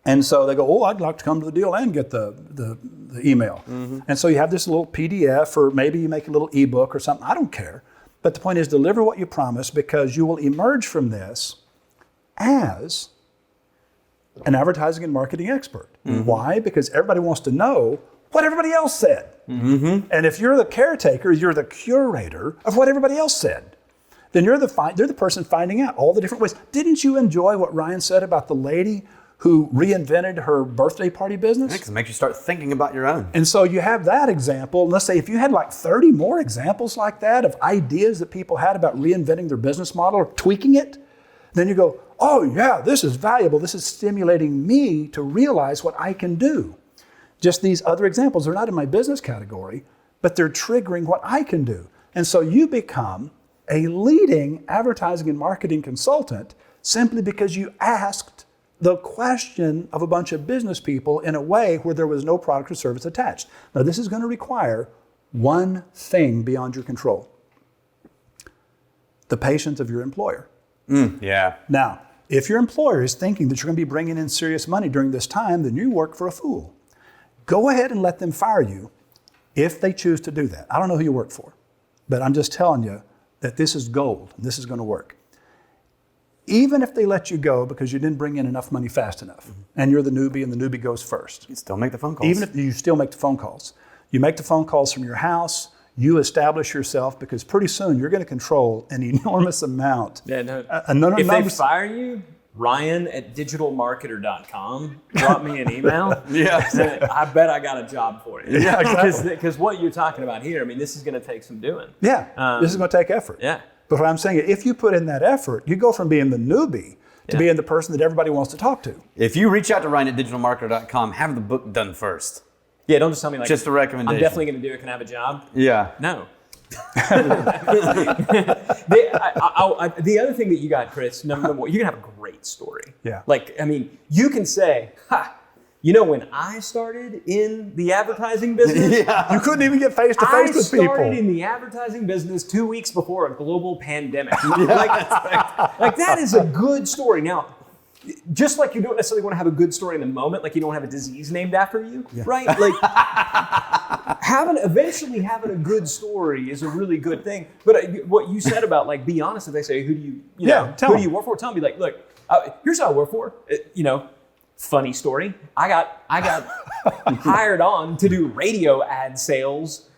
And so they go, oh, I'd like to come to the deal and get the email. And so you have this little PDF, or maybe you make a little ebook or something. I don't care. But the point is, deliver what you promise, because you will emerge from this as an advertising and marketing expert. Why? Because everybody wants to know what everybody else said. And if you're the caretaker, you're the curator of what everybody else said. then you're the person finding out all the different ways. Didn't you enjoy what Ryan said about the lady who reinvented her birthday party business? Because it makes you start thinking about your own. And so you have that example. And let's say if you had like 30 more examples like that of ideas that people had about reinventing their business model or tweaking it, then you go, oh yeah, this is valuable. This is stimulating me to realize what I can do. Just these other examples, they're not in my business category, but they're triggering what I can do. And so you become a leading advertising and marketing consultant simply because you asked the question of a bunch of business people in a way where there was no product or service attached. Now, this is going to require one thing beyond your control: the patience of your employer. Yeah. Now, if your employer is thinking that you're going to be bringing in serious money during this time, then you work for a fool. Go ahead and let them fire you if they choose to do that. I don't know who you work for, but I'm just telling you that this is gold and this is going to work. Even if they let you go because you didn't bring in enough money fast enough, and you're the newbie and the newbie goes first. You still make the phone calls. Even if you still make the phone calls. You make the phone calls from your house, you establish yourself, because pretty soon you're going to control an enormous amount. Yeah, no. If They fire you, Ryan@digitalmarketer.com, drop me an email. Yeah. I bet I got a job for you. Yeah, exactly. Because what you're talking about here, I mean, this is going to take some doing. Yeah, this is going to take effort. Yeah. But what I'm saying is, if you put in that effort, you go from being the newbie to being the person that everybody wants to talk to. If you reach out to Ryan@digitalmarketer.com, have the book done first. Yeah, don't just tell me like, Just a recommendation. I'm definitely going to do it. Can I have a job? Yeah. No. The other thing that you got, Chris, number one, you're going to have a great story. Yeah. Like, I mean, you can say, you know, when I started in the advertising business, You couldn't even get face to face with people. I started in the advertising business 2 weeks before a global pandemic. Like that is a good story. Now, just like you don't necessarily want to have a good story in the moment, like you don't have a disease named after you, right? Like eventually having a good story is a really good thing. But what you said about like, be honest, if they say, who do you work for? Tell me, like, look, here's how I work for. Funny story. I got hired on to do radio ad sales,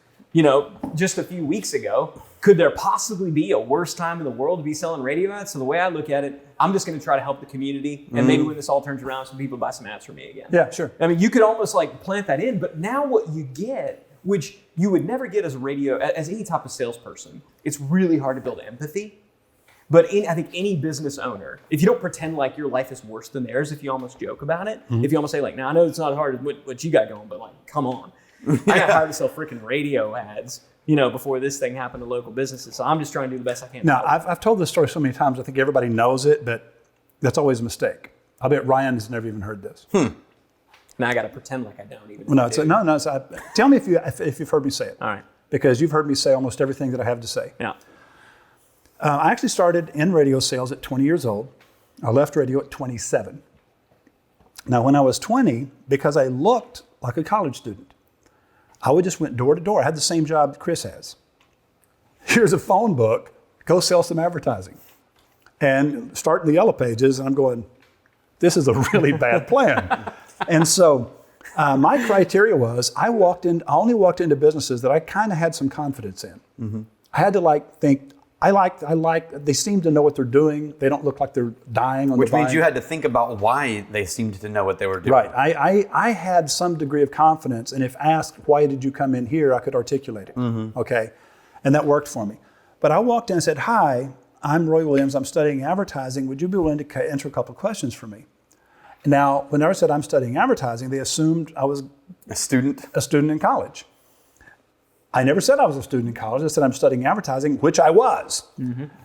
just a few weeks ago. Could there possibly be a worse time in the world to be selling radio ads? So the way I look at it, I'm just going to try to help the community, and maybe when this all turns around, some people buy some ads from me again. Yeah, sure. I mean, you could almost like plant that in, but now what you get, which you would never get as any type of salesperson, it's really hard to build empathy. But I think any business owner, if you don't pretend like your life is worse than theirs, if you almost joke about it, if you almost say like, "Now I know it's not as hard as what you got going, but like, come on." I got hired to sell freaking radio ads, before this thing happened to local businesses. So I'm just trying to do the best I can. Now, I've told this story so many times, I think everybody knows it, but that's always a mistake. I bet Ryan has never even heard this. Now I got to pretend like I don't even. Tell me if you've heard me say it. All right. Because you've heard me say almost everything that I have to say. Yeah. I actually started in radio sales at 20 years old. I left radio at 27. Now, when I was 20, because I looked like a college student, I just went door to door. I had the same job that Chris has. Here's a phone book. Go sell some advertising. And start in the yellow pages, and I'm going, this is a really bad plan. And so my criteria was, I only walked into businesses that I kind of had some confidence in. I had to think, they seem to know what they're doing. They don't look like they're dying on Which the vine. means you had to think about why they seemed to know what they were doing. Right. I had some degree of confidence, and if asked, why did you come in here, I could articulate it. Okay. And that worked for me. But I walked in and said, "Hi, I'm Roy Williams. I'm studying advertising. Would you be willing to answer a couple of questions for me?" Now, whenever I said I'm studying advertising, they assumed I was a student in college. I never said I was a student in college. I said I'm studying advertising, which I was.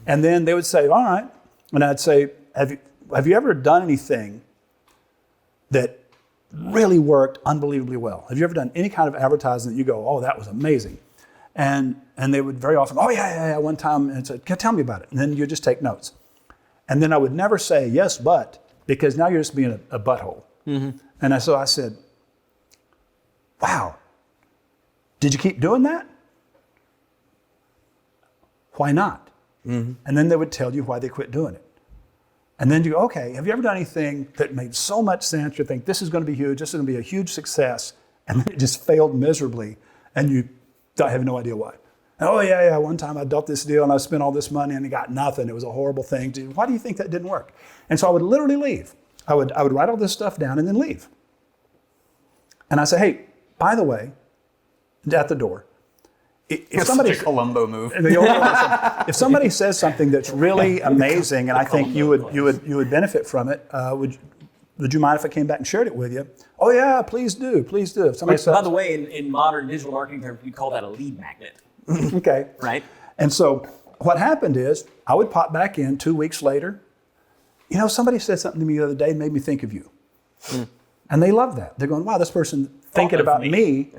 And then they would say, "All right." And I'd say, have you ever done anything that really worked unbelievably well? Have you ever done any kind of advertising that you go, "Oh, that was amazing"? And they would very often, "Oh, yeah, one time," and say, "Tell me about it." And then you just take notes. And then I would never say, "Yes, but," because now you're just being a butthole. And so I said, "Wow. Did you keep doing that? Why not?" And then they would tell you why they quit doing it. And then you go, "Okay, have you ever done anything that made so much sense? You think this is going to be huge, this is going to be a huge success," and then it just failed miserably, and you have no idea why. Oh, yeah, one time I built this deal and I spent all this money and I got nothing. It was a horrible thing. Why do you think that didn't work? And so I would literally leave. I would write all this stuff down and then leave. And I say, hey, by the way, at the door, if somebody, such a Columbo move. if somebody says something that's really amazing and I think you would benefit from it, would you mind if I came back and shared it with you? Oh yeah, please do. If somebody says, by the way, in modern digital marketing terms, we call that a lead magnet. Okay. Right. And so what happened is I would pop back in 2 weeks later. Somebody said something to me the other day and made me think of you. And they love that. They're going, wow, this person thinking about me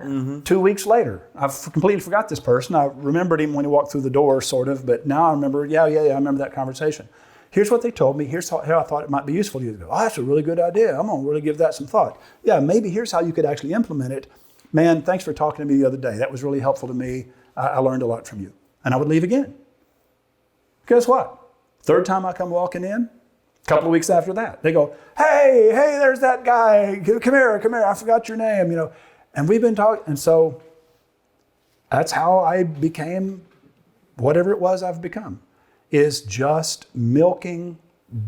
2 weeks later. I've completely forgot this person. I remembered him when he walked through the door, sort of, but now I remember, I remember that conversation. Here's what they told me. Here's how I thought it might be useful to you. Oh, that's a really good idea. I'm going to really give that some thought. Yeah, maybe here's how you could actually implement it. Man, thanks for talking to me the other day. That was really helpful to me. I learned a lot from you. And I would leave again. Guess what? Third time I come walking in, a couple of weeks after that, they go, hey, there's that guy. Come here. I forgot your name, And we've been talking. And so that's how I became whatever it was I've become, is just milking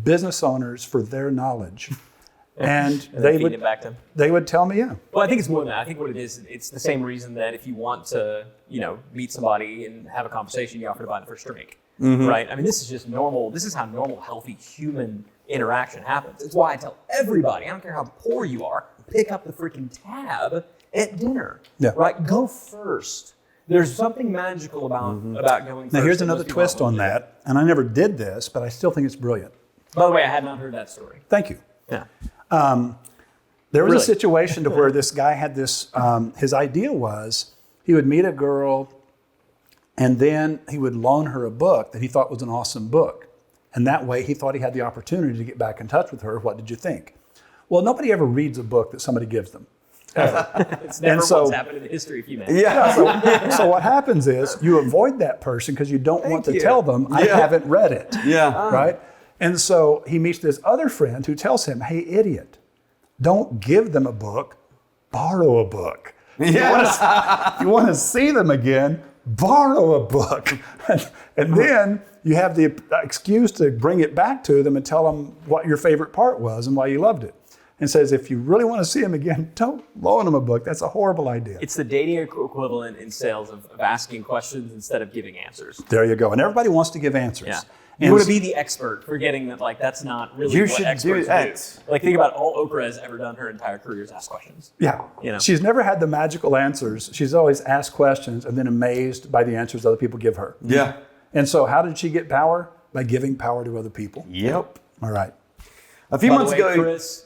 business owners for their knowledge. And they would tell me, yeah. Well, I think it's more than that. I think what it is, it's the same reason that if you want to, meet somebody and have a conversation, you offer to buy the first drink, right? I mean, this is just normal. This is how normal, healthy human interaction happens. It's why I tell everybody, I don't care how poor you are, pick up the freaking tab at dinner, right? Go first. There's something magical about going first. Now, here's another twist on that, and I never did this, but I still think it's brilliant. By the way, I had not heard that story. Thank you. Yeah. There was a situation to where this guy had this, his idea was he would meet a girl and then he would loan her a book that he thought was an awesome book. And that way he thought he had the opportunity to get back in touch with her. What did you think? Well, nobody ever reads a book that somebody gives them. It's never once happened in the history of humanity. So what happens is you avoid that person because you don't want to tell them, I haven't read it. Right? And so he meets this other friend who tells him, hey, idiot, don't give them a book, borrow a book. If you want to see them again, borrow a book. And then you have the excuse to bring it back to them and tell them what your favorite part was and why you loved it. And says, if you really want to see them again, don't loan them a book. That's a horrible idea. It's the dating equivalent in sales of asking questions instead of giving answers. There you go. And everybody wants to give answers. Yeah. You want to be the expert, forgetting that that's not really what experts do. Like, think about all Oprah has ever done her entire career is ask questions. Yeah. She's never had the magical answers. She's always asked questions and then amazed by the answers other people give her. Yeah. And so how did she get power? By giving power to other people. Yep. All right. A few months ago, Chris,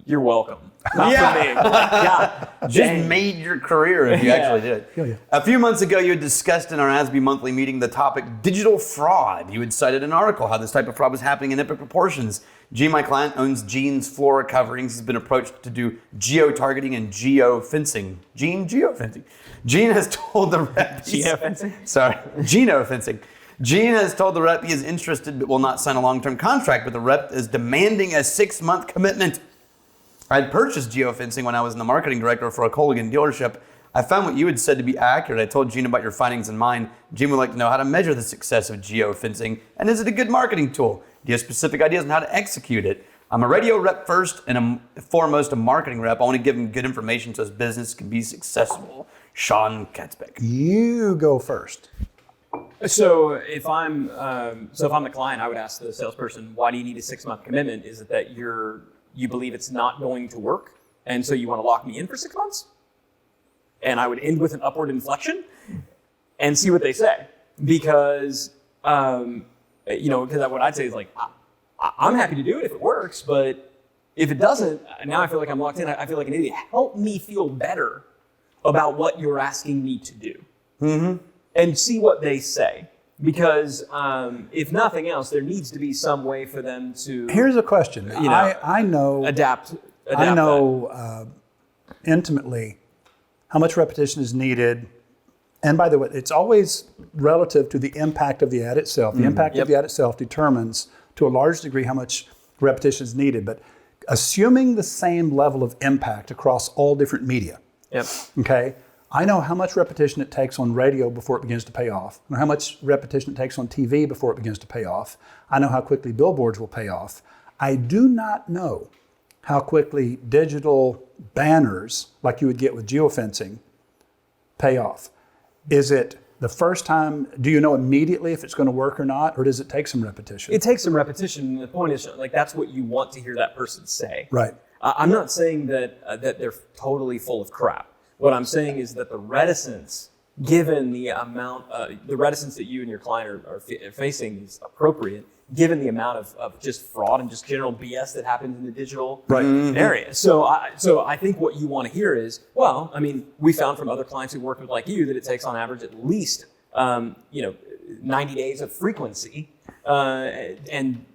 you're welcome. Not for me. God, just made your career if you actually did. Yeah. A few months ago, you had discussed in our ASB monthly meeting the topic digital fraud. You had cited an article how this type of fraud was happening in epic proportions. Gene, my client, owns Gene's Flora Coverings. He's been approached to do geo-targeting and geofencing. Geofencing. Gene has told the rep... Geofencing? Sorry. Geofencing. Gene has told the rep he is interested but will not sign a long-term contract, but the rep is demanding a 6-month commitment. I had purchased geofencing when I was the marketing director for a Colligan dealership. I found what you had said to be accurate. I told Gene about your findings in mind. Gene would like to know how to measure the success of geofencing, and is it a good marketing tool? Do you have specific ideas on how to execute it? I'm a radio rep first and foremost a marketing rep. I want to give him good information so his business can be successful. Sean Katzbeck. You go first. So if I'm the client, I would ask the salesperson, why do you need a 6-month commitment? Is it that you believe it's not going to work, and so you want to lock me in for 6 months? And I would end with an upward inflection and see what they say. Because, because what I'd say is I'm happy to do it if it works, but if it doesn't, now I feel like I'm locked in. I feel like an idiot. Help me feel better about what you're asking me to do. And see what they say. Because if nothing else, there needs to be some way for them to... Here's a question. I know... Adapt I know intimately how much repetition is needed. And by the way, it's always relative to the impact of the ad itself. The impact of the ad itself determines to a large degree how much repetition is needed. But assuming the same level of impact across all different media, okay, I know how much repetition it takes on radio before it begins to pay off. I know how much repetition it takes on TV before it begins to pay off. I know how quickly billboards will pay off. I do not know how quickly digital banners, like you would get with geofencing, pay off. Is it the first time, do you know immediately if it's going to work or not, or does it take some repetition? It takes some repetition, and the point is, like, that's what you want to hear that person say. Right. I'm not saying that that they're totally full of crap. What I'm saying is that the reticence, given the amount, the reticence that you and your client are facing is appropriate, given the amount of just fraud and just general BS that happens in the digital area. So I think what you want to hear is, well, I mean, we found from other clients who worked with like you that it takes on average at least 90 days of frequency and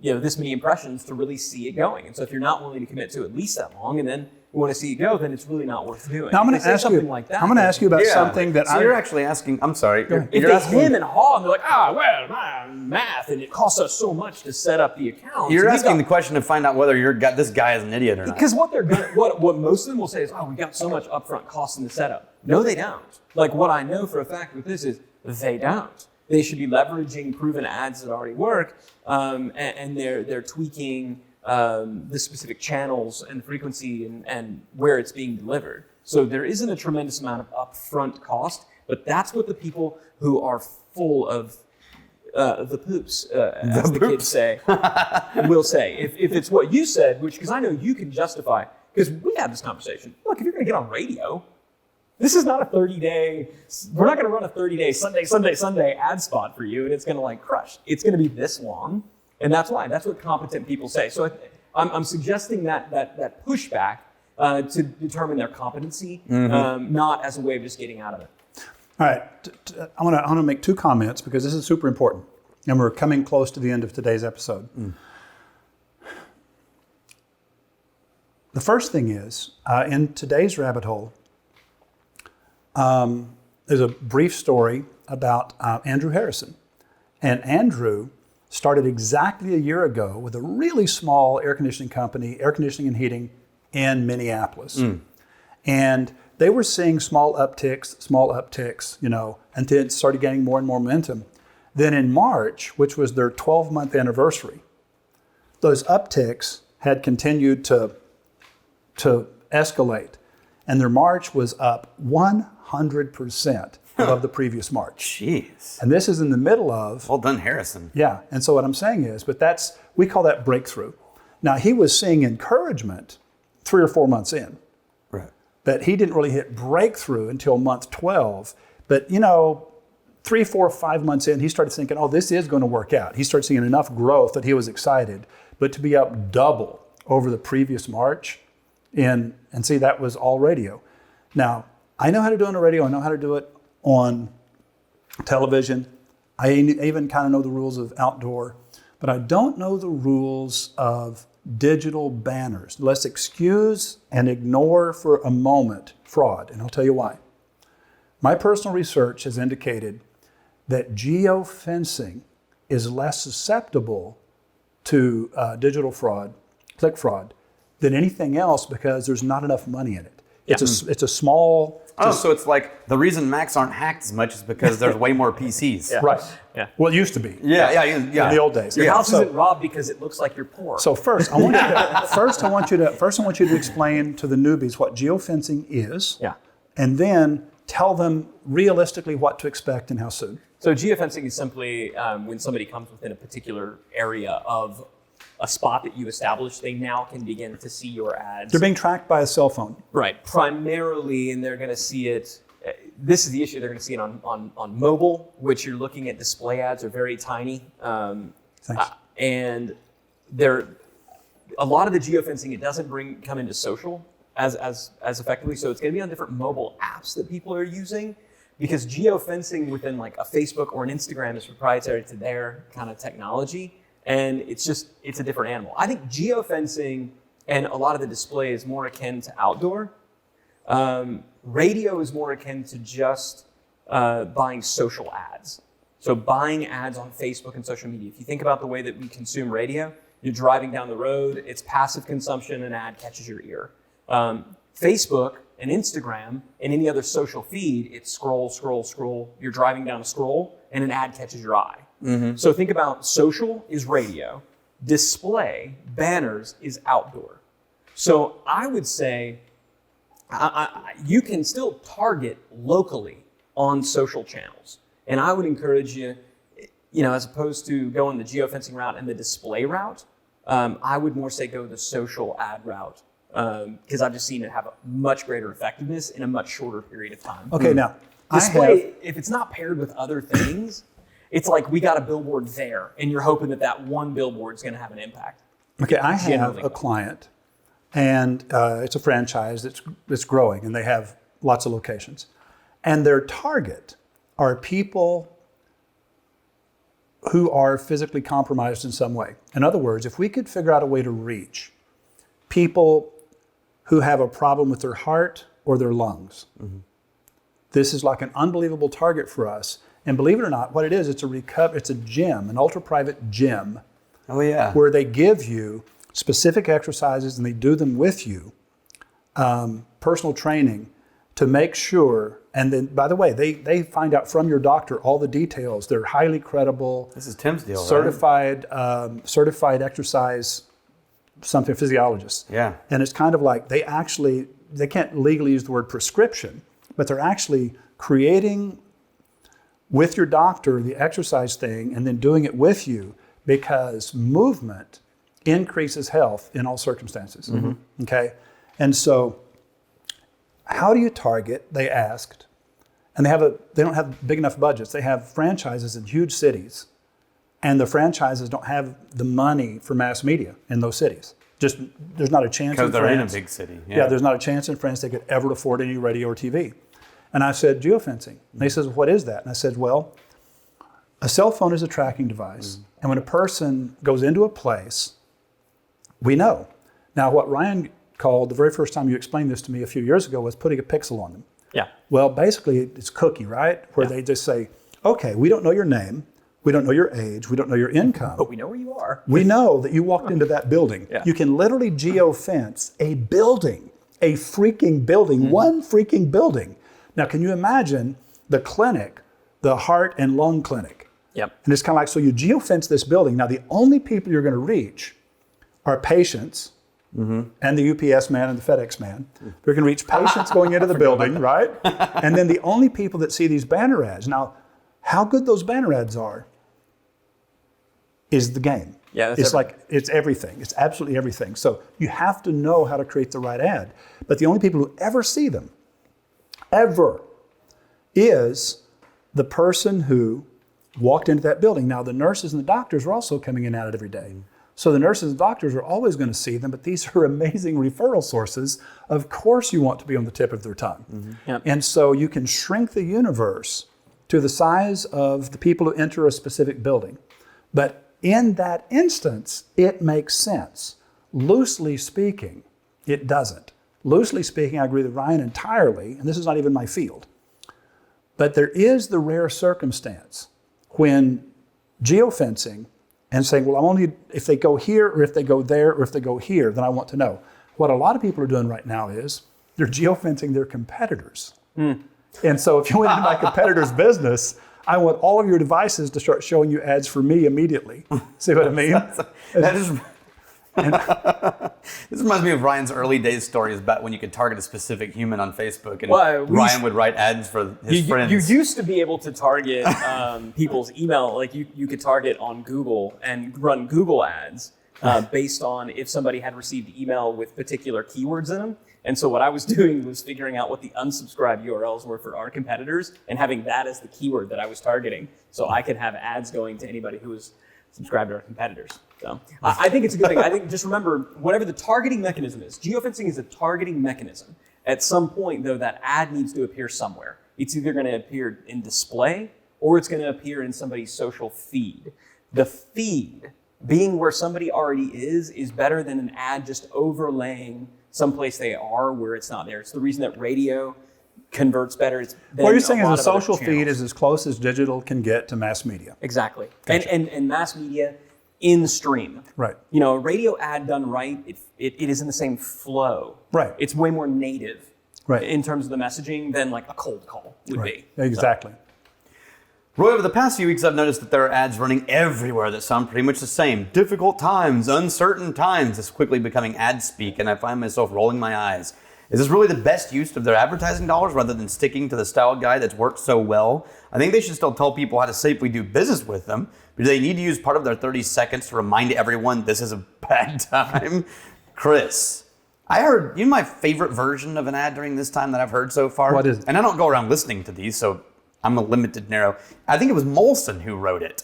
this many impressions to really see it going. And so if you're not willing to commit to at least that long, and then you want to see it go, then it's really not worth doing. Now I'm going to ask you. Like that, I'm going to ask you about something that you're actually asking. I'm sorry. If they hem and haw and they're like, math, and it costs us so much to set up the account. You're asking the question to find out whether this guy is an idiot or not. Because what most of them will say is, we got so much upfront cost in the setup. No, they don't. Like, what I know for a fact with this is they don't. They should be leveraging proven ads that already work, and they're tweaking the specific channels and frequency and where it's being delivered. So there isn't a tremendous amount of upfront cost, but that's what the people who are full of the poops, as the kids say, will say. If it's what you said, because I know you can justify, because we had this conversation. Look, if you're going to get on radio, this is not a 30-day, we're not going to run a 30-day Sunday ad spot for you, and it's going to like crush. It's going to be this long. And that's why. That's what competent people say. So I'm suggesting that pushback to determine their competency, not as a way of just getting out of it. All right. I want to make two comments because this is super important. And we're coming close to the end of today's episode. The first thing is, in today's rabbit hole, there's a brief story about Andrew Harrison. And Andrew started exactly a year ago with a really small air conditioning company, air conditioning and heating in Minneapolis. And they were seeing small upticks, and then it started getting more and more momentum. Then in March, which was their 12-month anniversary, those upticks had continued to escalate. And their March was up 100% above the previous March. Jeez. And this is in the middle of... Well done, Harrison. Yeah. And so what I'm saying is, we call that breakthrough. Now, he was seeing encouragement 3 or 4 months in. Right. But he didn't really hit breakthrough until month 12. But, 3, 4, 5 months in, he started thinking, this is going to work out. He started seeing enough growth that he was excited. But to be up double over the previous March, and see, that was all radio. Now, I know how to do it on the radio. I know how to do it on television. I even kind of know the rules of outdoor, but I don't know the rules of digital banners. Let's excuse and ignore for a moment fraud, and I'll tell you why. My personal research has indicated that geofencing is less susceptible to digital fraud, click fraud, than anything else because there's not enough money in it. It's a small... so it's like the reason Macs aren't hacked as much is because there's way more PCs. Yeah. Right. Yeah. Well, it used to be. Yeah. In the old days. Your house isn't robbed because it looks like you're poor. So first, I want you to explain to the newbies what geofencing is. Yeah. And then tell them realistically what to expect and how soon. So geofencing is simply when somebody comes within a particular area of a spot that you established, they now can begin to see your ads. They're being tracked by a cell phone. Right, primarily, and they're going to see it. This is the issue. They're going to see it on mobile, which you're looking at. Display ads are very tiny, and a lot of the geofencing. It doesn't come into social as effectively. So it's going to be on different mobile apps that people are using, because geofencing within like a Facebook or an Instagram is proprietary to their kind of technology. And it's a different animal. I think geofencing and a lot of the display is more akin to outdoor. Radio is more akin to just buying social ads. So buying ads on Facebook and social media. If you think about the way that we consume radio, you're driving down the road, it's passive consumption, an ad catches your ear. Facebook and Instagram and any other social feed, it's scroll, scroll, scroll. You're driving down a scroll and an ad catches your eye. So think about social is radio, display, banners is outdoor. So I would say you can still target locally on social channels. And I would encourage you, as opposed to going the geofencing route and the display route, I would more say go the social ad route, because I've just seen it have a much greater effectiveness in a much shorter period of time. Okay, now, Display, if it's not paired with other things, it's like we got a billboard there, and you're hoping that one billboard is going to have an impact. Okay, I have a client, and it's a franchise that's growing, and they have lots of locations. And their target are people who are physically compromised in some way. In other words, if we could figure out a way to reach people who have a problem with their heart or their lungs, this is like an unbelievable target for us. And believe it or not, what it is, it's a gym, an ultra-private gym. Oh, yeah. Where they give you specific exercises and they do them with you, personal training to make sure. And then, by the way, they find out from your doctor all the details. They're highly credible. This is Tim's deal, certified, certified exercise, something physiologists. Yeah. And it's kind of like they can't legally use the word prescription, but they're actually creating with your doctor the exercise thing and then doing it with you, because movement increases health in all circumstances. Okay? And so how do you target? They asked, and they don't have big enough budgets. They have franchises in huge cities, and the franchises don't have the money for mass media in those cities. Just there's not a chance. Because they're in a big city. Yeah, there's not a chance in France they could ever afford any radio or TV. And I said, geofencing. And he says, what is that? And I said, well, a cell phone is a tracking device. And when a person goes into a place, we know. Now, what Ryan called, the very first time you explained this to me a few years ago, was putting a pixel on them. Yeah. Well, basically, it's cookie, right? Where they just say, okay, we don't know your name. We don't know your age. We don't know your income. But we know where you are. We know that you walked into that building. Yeah. You can literally geofence a building, a freaking building, one freaking building. Now, can you imagine the clinic, the heart and lung clinic? Yep. And it's kind of like, so you geofence this building. Now, the only people you're going to reach are patients and the UPS man and the FedEx man. You're going to reach patients going into the building, right? And then the only people that see these banner ads. Now, how good those banner ads are is the game. Yeah, it's everything. It's absolutely everything. So you have to know how to create the right ad. But the only people who ever see them, ever, is the person who walked into that building. Now, the nurses and the doctors are also coming in and out every day. So the nurses and doctors are always going to see them, but these are amazing referral sources. Of course you want to be on the tip of their tongue. Yep. And so you can shrink the universe to the size of the people who enter a specific building. But in that instance, it makes sense. Loosely speaking, it doesn't. Loosely speaking, I agree with Ryan entirely, and this is not even my field. But there is the rare circumstance when geofencing and saying, well, I'm only, if they go here or if they go there or if they go here, then I want to know. What a lot of people are doing right now is they're geofencing their competitors. And so if you went into my competitor's business, I want all of your devices to start showing you ads for me immediately. See what I mean? This reminds me of Ryan's early days stories about when you could target a specific human on Facebook, and Ryan would write ads for his friends. You used to be able to target people's email, like you could target on Google and run Google ads based on if somebody had received email with particular keywords in them. And so what I was doing was figuring out what the unsubscribed URLs were for our competitors and having that as the keyword that I was targeting. So I could have ads going to anybody who was subscribed to our competitors. So I think it's a good thing. I think just remember, whatever the targeting mechanism is, geofencing is a targeting mechanism. At some point, though, that ad needs to appear somewhere. It's either going to appear in display or it's going to appear in somebody's social feed. The feed, being where somebody already is better than an ad just overlaying someplace they are where it's not there. It's the reason that radio converts better. What you're saying is a social feed is as close as digital can get to mass media. Exactly. Gotcha. And mass media in stream. Right. You know, a radio ad done right, it is in the same flow. Right. It's way more native. Right. in terms of the messaging than like a cold call would be. Exactly. Roy, over the past few weeks, I've noticed that there are ads running everywhere that sound pretty much the same. Difficult times, uncertain times. It's quickly becoming ad speak, and I find myself rolling my eyes. Is this really the best use of their advertising dollars rather than sticking to the style guide that's worked so well? I think they should still tell people how to safely do business with them, but do they need to use part of their 30 seconds to remind everyone this is a bad time? Chris, I heard, you know my favorite version of an ad during this time that I've heard so far? What is it? And I don't go around listening to these, so I'm a limited narrow. I think it was Molson who wrote it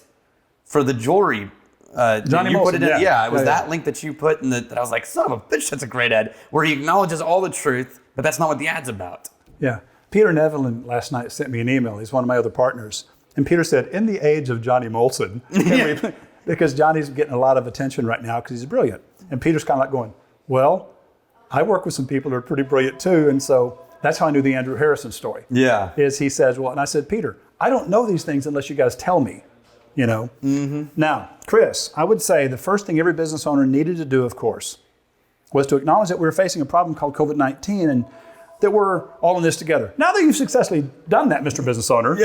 for the jewelry. Johnny you Molson, put it in, yeah. it was Yeah, that yeah. link that you put in that I was like, son of a bitch, that's a great ad, where he acknowledges all the truth, but that's not what the ad's about. Yeah. Peter Nevelin last night sent me an email. He's one of my other partners. And Peter said, in the age of Johnny Molson, because Johnny's getting a lot of attention right now because he's brilliant. And Peter's kind of like going, well, I work with some people who are pretty brilliant too. And so that's how I knew the Andrew Harrison story. Yeah. Is he says, well, and I said, Peter, I don't know these things unless you guys tell me, you know. Mm-hmm. Now, Chris, I would say the first thing every business owner needed to do, of course, was to acknowledge that we were facing a problem called COVID-19 and that we're all in this together. Now that you've successfully done that, Mr. Business Owner,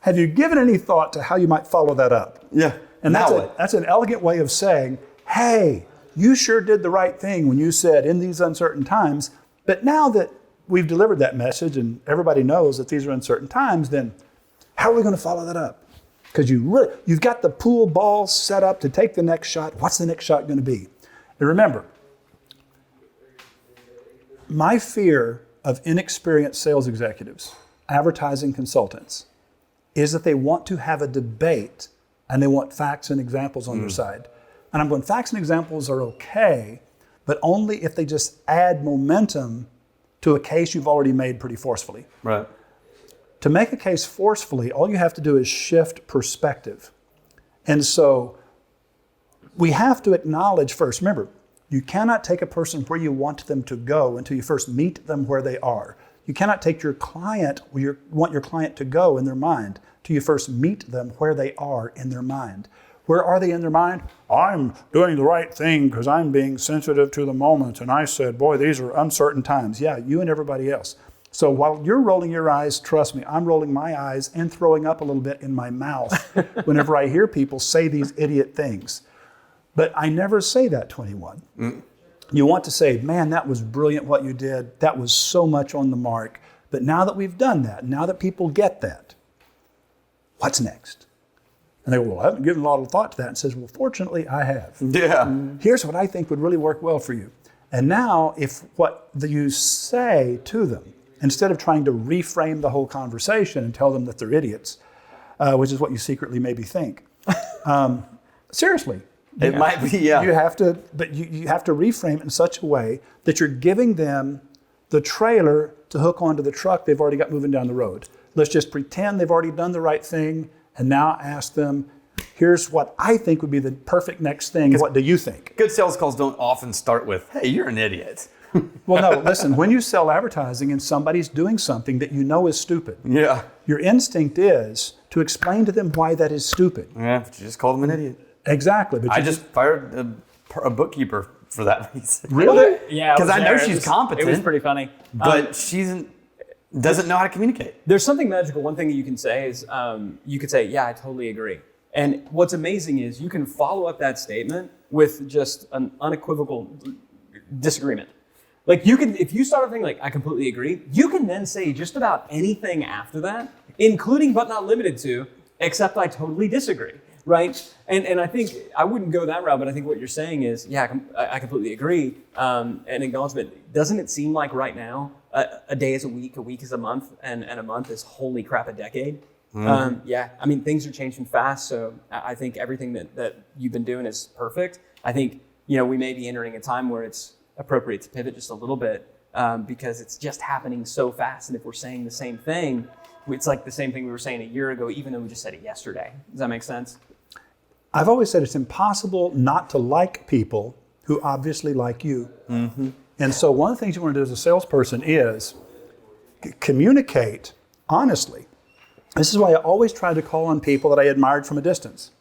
have you given any thought to how you might follow that up? Yeah. And that's an elegant way of saying, hey, you sure did the right thing when you said in these uncertain times, but now that we've delivered that message and everybody knows that these are uncertain times, then how are we going to follow that up? Because you've got the pool ball set up to take the next shot. What's the next shot going to be? And remember, my fear of inexperienced sales executives, advertising consultants, is that they want to have a debate and they want facts and examples on their side. And I'm going, facts and examples are okay, but only if they just add momentum to a case you've already made pretty forcefully. Right. To make a case forcefully, all you have to do is shift perspective. And so we have to acknowledge first, remember, you cannot take a person where you want them to go until you first meet them where they are. You cannot take your client where you want your client to go in their mind till you first meet them where they are in their mind. Where are they in their mind? I'm doing the right thing because I'm being sensitive to the moment. And I said, boy, these are uncertain times. Yeah, you and everybody else. So while you're rolling your eyes, trust me, I'm rolling my eyes and throwing up a little bit in my mouth whenever I hear people say these idiot things. But I never say that to anyone. You want to say, man, that was brilliant what you did. That was so much on the mark. But now that we've done that, now that people get that, what's next? And they go, well, I haven't given a lot of thought to that. And says, well, fortunately, I have. Yeah. Here's what I think would really work well for you. And now if what you say to them, instead of trying to reframe the whole conversation and tell them that they're idiots, which is what you secretly maybe think, seriously, It might be, yeah. you have to reframe it in such a way that you're giving them the trailer to hook onto the truck they've already got moving down the road. Let's just pretend they've already done the right thing and now ask them, here's what I think would be the perfect next thing. What do you think? Good sales calls don't often start with, hey, you're an idiot. Well, no, listen, when you sell advertising and somebody's doing something that you know is stupid, Yeah. your instinct is to explain to them why that is stupid. Yeah, but you just called him an idiot. Exactly. But I you just fired a bookkeeper for that reason. really? Yeah, 'Cause I know there. she's competent. It was pretty funny. But she doesn't know how to communicate. There's something magical. One thing that you can say is you could say, yeah, I totally agree. And what's amazing is you can follow up that statement with just an unequivocal disagreement. Like you can, if you start a thing like, I completely agree, you can then say just about anything after that, including but not limited to, except I totally disagree, right? And I think, I wouldn't go that route, but I think what you're saying is, yeah, I completely agree. An acknowledgement, doesn't it seem like right now, a day is a week is a month, and a month is holy crap a decade? Yeah, I mean, things are changing fast, so I think everything that you've been doing is perfect. I think, we may be entering a time where it's appropriate to pivot just a little bit because it's just happening so fast. And if we're saying the same thing, it's like the same thing we were saying a year ago, even though we just said it yesterday. Does that make sense? I've always said it's impossible not to like people who obviously like you. Mm-hmm. And so one of the things you want to do as a salesperson is communicate honestly. This is why I always try to call on people that I admired from a distance.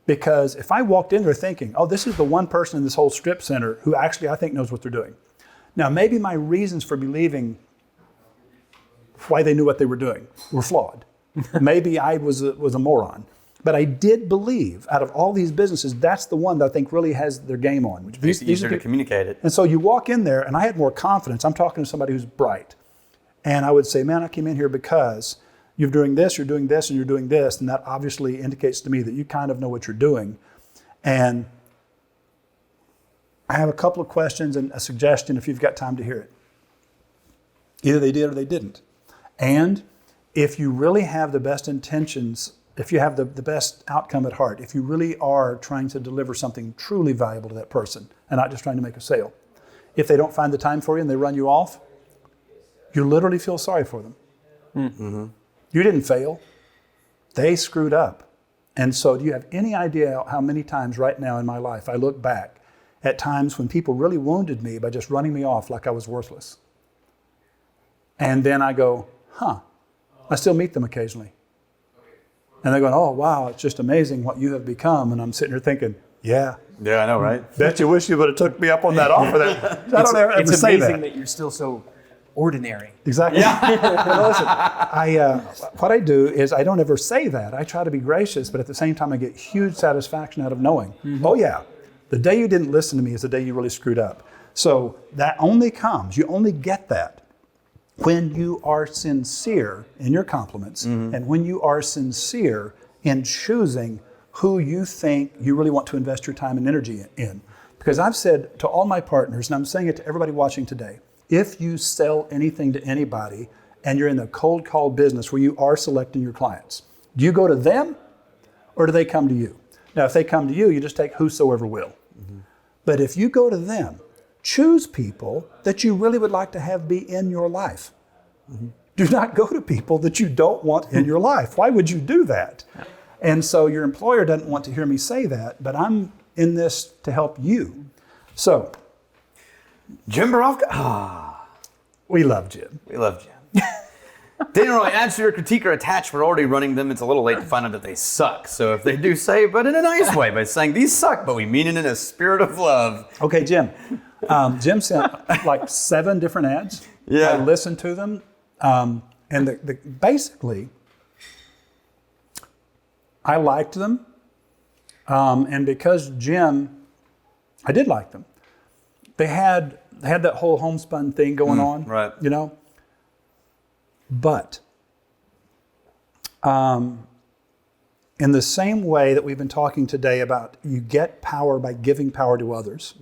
Because if I walked in there thinking, oh, this is the one person in this whole strip center who actually I think knows what they're doing. Now, maybe my reasons for believing why they knew what they were doing were flawed. Maybe I was a moron. But I did believe, out of all these businesses, that's the one that I think really has their game on. Which Makes it easier to communicate it. And so you walk in there, and I had more confidence. I'm talking to somebody who's bright. And I would say, man, I came in here because you're doing this, and you're doing this. And that obviously indicates to me that you kind of know what you're doing. And I have a couple of questions and a suggestion if you've got time to hear it. Either they did or they didn't. And if you really have the best intentions, if you have the best outcome at heart, if you really are trying to deliver something truly valuable to that person and not just trying to make a sale, if they don't find the time for you and they run you off, you literally feel sorry for them. Mm-hmm. You didn't fail. They screwed up. And so do you have any idea how many times right now in my life I look back at times when people really wounded me by just running me off like I was worthless? And then I go, I still meet them occasionally. And they're going, oh, wow, it's just amazing what you have become. And I'm sitting here thinking, yeah. Yeah, I know, right? Bet you wish you would have took me up on that offer. It's amazing that you're still so ordinary. Exactly. Yeah. Well, listen, what I do is I don't ever say that. I try to be gracious, but at the same time, I get huge satisfaction out of knowing, oh, yeah, the day you didn't listen to me is the day you really screwed up. So that only comes, you only get that when you are sincere in your compliments and when you are sincere in choosing who you think you really want to invest your time and energy in. Because I've said to all my partners, and I'm saying it to everybody watching today, if you sell anything to anybody and you're in the cold call business where you are selecting your clients, do you go to them or do they come to you? Now, if they come to you, you just take whosoever will. Mm-hmm. But if you go to them, choose people that you really would like to have be in your life. Mm-hmm. Do not go to people that you don't want in your life. Why would you do that? And so your employer doesn't want to hear me say that, but I'm in this to help you. So, Jim Borofka. We love Jim. We love Jim. Daniel Roy, ads for your critique are attached. We're already running them. It's a little late to find out that they suck. So if they do, say it, but in a nice way by saying these suck, but we mean it in a spirit of love. Okay, Jim. Jim sent like 7 different ads. Yeah. I listened to them. And basically, I liked them. And because Jim, I did like them. They had that whole homespun thing going on. Right. You know? But in the same way that we've been talking today about you get power by giving power to others,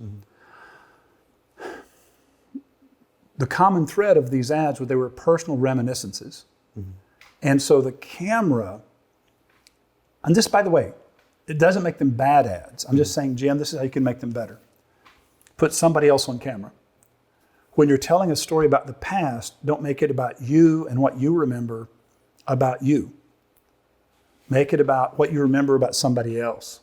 the common thread of these ads was they were personal reminiscences. And so the camera, and this, by the way, it doesn't make them bad ads. I'm just saying, Jim, this is how you can make them better. Put somebody else on camera. When you're telling a story about the past, don't make it about you and what you remember about you. Make it about what you remember about somebody else.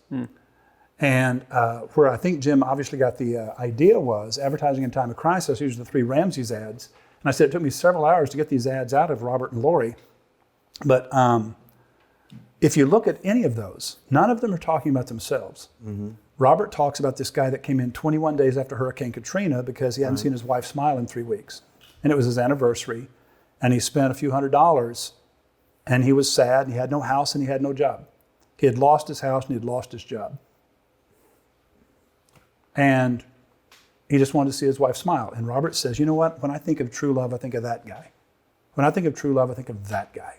And where I think Jim obviously got the idea was advertising in time of crisis. These are the 3 Ramses ads. And I said it took me several hours to get these ads out of Robert and Lori. But if you look at any of those, none of them are talking about themselves. Robert talks about this guy that came in 21 days after Hurricane Katrina because he hadn't seen his wife smile in 3 weeks. And it was his anniversary. And he spent a few $100s. And he was sad. And he had no house and he had no job. He had lost his house and he had lost his job. And he just wanted to see his wife smile. And Robert says, you know what? When I think of true love, I think of that guy. When I think of true love, I think of that guy.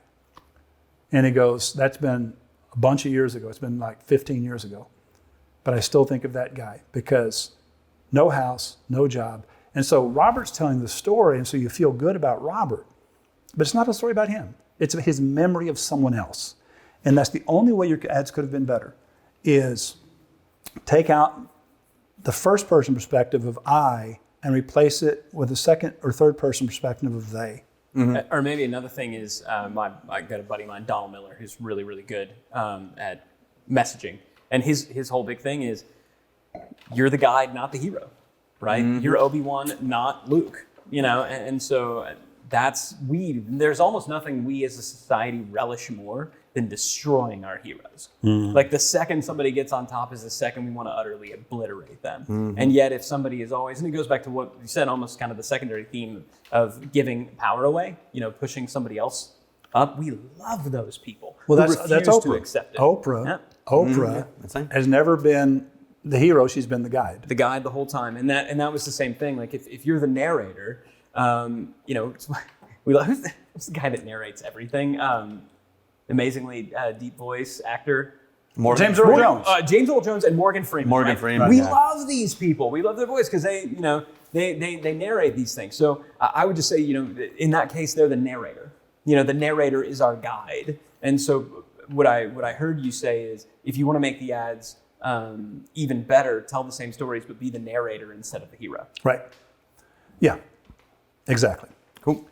And he goes, that's been a bunch of years ago. It's been like 15 years ago. But I still think of that guy because no house, no job. And so Robert's telling the story, and so you feel good about Robert. But it's not a story about him. It's his memory of someone else. And that's the only way your ads could have been better, is take out the first person perspective of I and replace it with a second or third person perspective of they. Or maybe another thing is, I got a buddy of mine, Donald Miller, who's really, really good at messaging. And his whole big thing is, you're the guide, not the hero, right? You're Obi-Wan, not Luke, you know? And so there's almost nothing we as a society relish more than destroying our heroes. Like the second somebody gets on top is the second we want to utterly obliterate them. And yet if somebody is always, and it goes back to what you said, almost kind of the secondary theme of giving power away, pushing somebody else up. We love those people who that's refuse Oprah. to accept it. Oprah has never been the hero. She's been the guide. The guide the whole time. And that was the same thing. Like if you're the narrator, we love, who's the guy that narrates everything? Amazingly deep voice actor. James Earl Jones. James Earl Jones and Morgan Freeman. Morgan Freeman. We love these people. We love their voice because they narrate these things. So I would just say, in that case, they're the narrator. The narrator is our guide. And so what I heard you say is, if you want to make the ads even better, tell the same stories, but be the narrator instead of the hero. Right. Yeah. Exactly. Cool.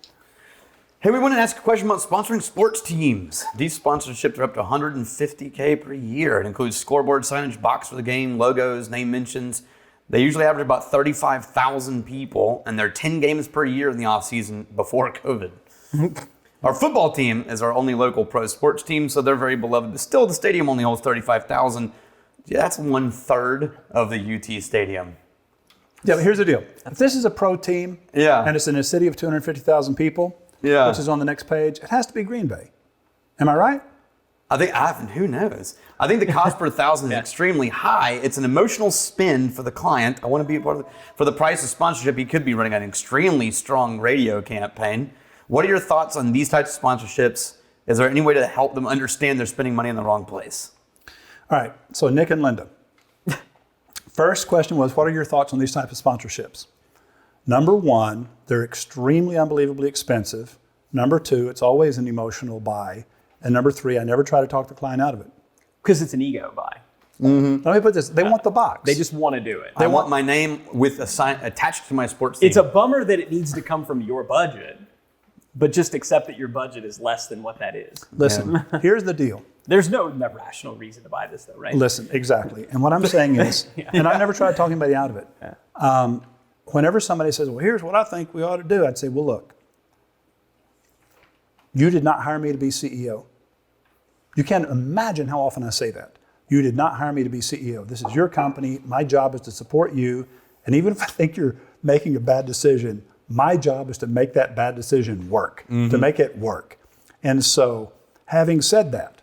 Hey, we want to ask a question about sponsoring sports teams. These sponsorships are up to $150K per year. It includes scoreboard signage, box for the game, logos, name mentions. They usually average about 35,000 people, and they're 10 games per year in the offseason before COVID. Our football team is our only local pro sports team, so they're very beloved. But still, the stadium only holds 35,000. Yeah, that's 1/3 of the UT stadium. Yeah, but here's the deal. If this is a pro team and it's in a city of 250,000 people, which is on the next page, it has to be Green Bay. Am I right? Who knows? I think the cost per 1,000 is extremely high. It's an emotional spend for the client. I want to be a part of it. For the price of sponsorship, he could be running an extremely strong radio campaign. What are your thoughts on these types of sponsorships? Is there any way to help them understand they're spending money in the wrong place? All right, so Nick and Linda. First question was, what are your thoughts on these types of sponsorships? Number one, they're extremely unbelievably expensive. Number two, it's always an emotional buy. And number three, I never try to talk the client out of it. Because it's an ego buy. Let me put this, they want the box. They just want to do it. I want my name with a sign attached to my sports team. It's a bummer that it needs to come from your budget, but just accept that your budget is less than what that is. Listen, here's the deal. There's no rational reason to buy this though, right? Listen, exactly. And what I'm saying is, and I never tried talking anybody out of it. Whenever somebody says, well, here's what I think we ought to do, I'd say, well, look, you did not hire me to be CEO. You can't imagine how often I say that. You did not hire me to be CEO. This is your company. My job is to support you. And even if I think you're making a bad decision, my job is to make that bad decision work, to make it work. And so having said that,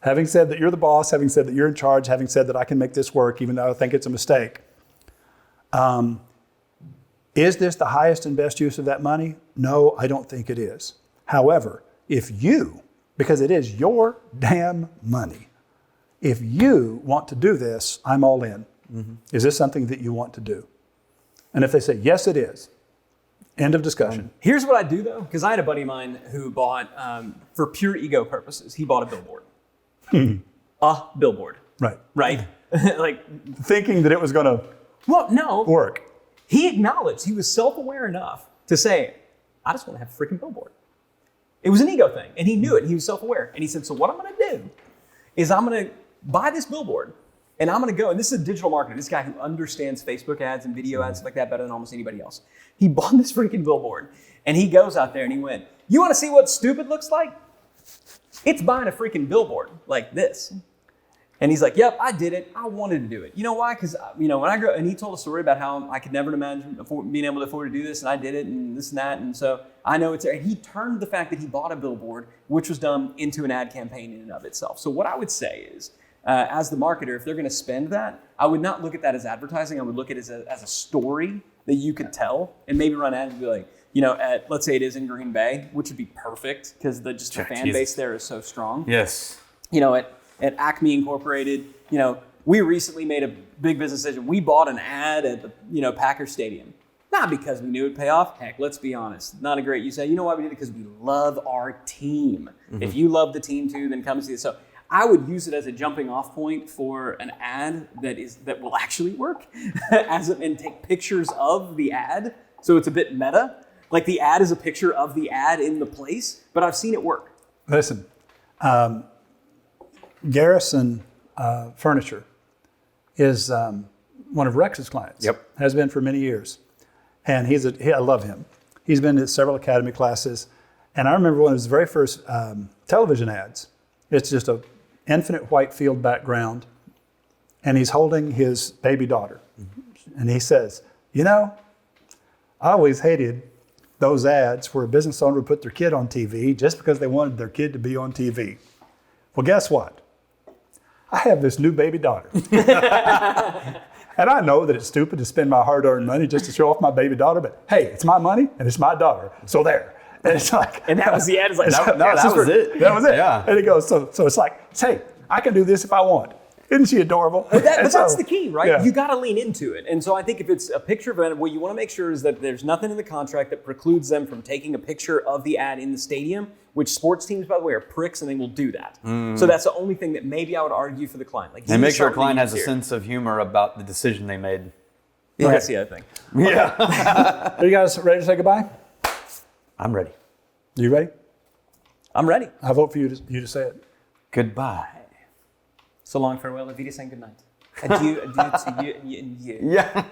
having said that you're the boss, having said that you're in charge, having said that I can make this work, even though I think it's a mistake, is this the highest and best use of that money? No, I don't think it is. However, if you, because it is your damn money, if you want to do this, I'm all in. Is this something that you want to do? And if they say, yes, it is, end of discussion. Here's what I do though, because I had a buddy of mine who bought, for pure ego purposes, he bought a billboard. A billboard. Right. Right? Like thinking that it was going to work. He acknowledged, he was self-aware enough to say, I just want to have a freaking billboard. It was an ego thing, and he knew it, and he was self-aware. And he said, so what I'm going to do is I'm going to buy this billboard, and I'm going to go, and this is a digital marketer, this guy who understands Facebook ads and video ads like that better than almost anybody else. He bought this freaking billboard, and he goes out there and he went, you want to see what stupid looks like? It's buying a freaking billboard like this. And he's like, yep, I did it. I wanted to do it. You know why? Because, when I grew up, and he told a story about how I could never imagine being able to afford to do this, and I did it, and this and that. And so I know it's there. And he turned the fact that he bought a billboard, which was done, into an ad campaign in and of itself. So what I would say is, as the marketer, if they're going to spend that, I would not look at that as advertising. I would look at it as a story that you could tell, and maybe run ads and be like, let's say it is in Green Bay, which would be perfect because the fan base there is so strong. Yes. At Acme Incorporated, we recently made a big business decision. We bought an ad at the, Packers Stadium. Not because we knew it'd pay off. Heck, let's be honest. Not a great use. You know why we did it? Because we love our team. If you love the team too, then come see it. So I would use it as a jumping off point for an ad that will actually work and take pictures of the ad. So it's a bit meta. Like the ad is a picture of the ad in the place, but I've seen it work. Listen, Garrison Furniture is one of Rex's clients. Yep. Has been for many years. And I love him. He's been to several academy classes. And I remember one of his very first television ads. It's just a infinite white field background, and he's holding his baby daughter. And he says, you know, I always hated those ads where a business owner would put their kid on TV just because they wanted their kid to be on TV. Well, guess what? I have this new baby daughter. And I know that it's stupid to spend my hard-earned money just to show off my baby daughter, but hey, it's my money and it's my daughter. So there. And it's like, And that was the ad. It's like, that was it. That was it. Yeah. And it goes, so it's like, hey, I can do this if I want. Isn't she adorable? But And that's so- the key, right? yeah. You got to lean into it. And so I think if it's a picture of it, what you want to make sure is that there's nothing in the contract that precludes them from taking a picture of the ad in the stadium, which sports teams, by the way, are pricks and they will do that. So that's the only thing that maybe I would argue for the client. Like, And use make sure a something client has a here. sense of humor about the decision they made. Yeah, that's the other thing. Yeah. Are you guys ready to say goodbye? I'm ready. You ready? I'm ready. I vote for you to say it. Goodbye. So long, farewell, Avita, saying good night. Adieu, adieu to you and you and you. Yeah.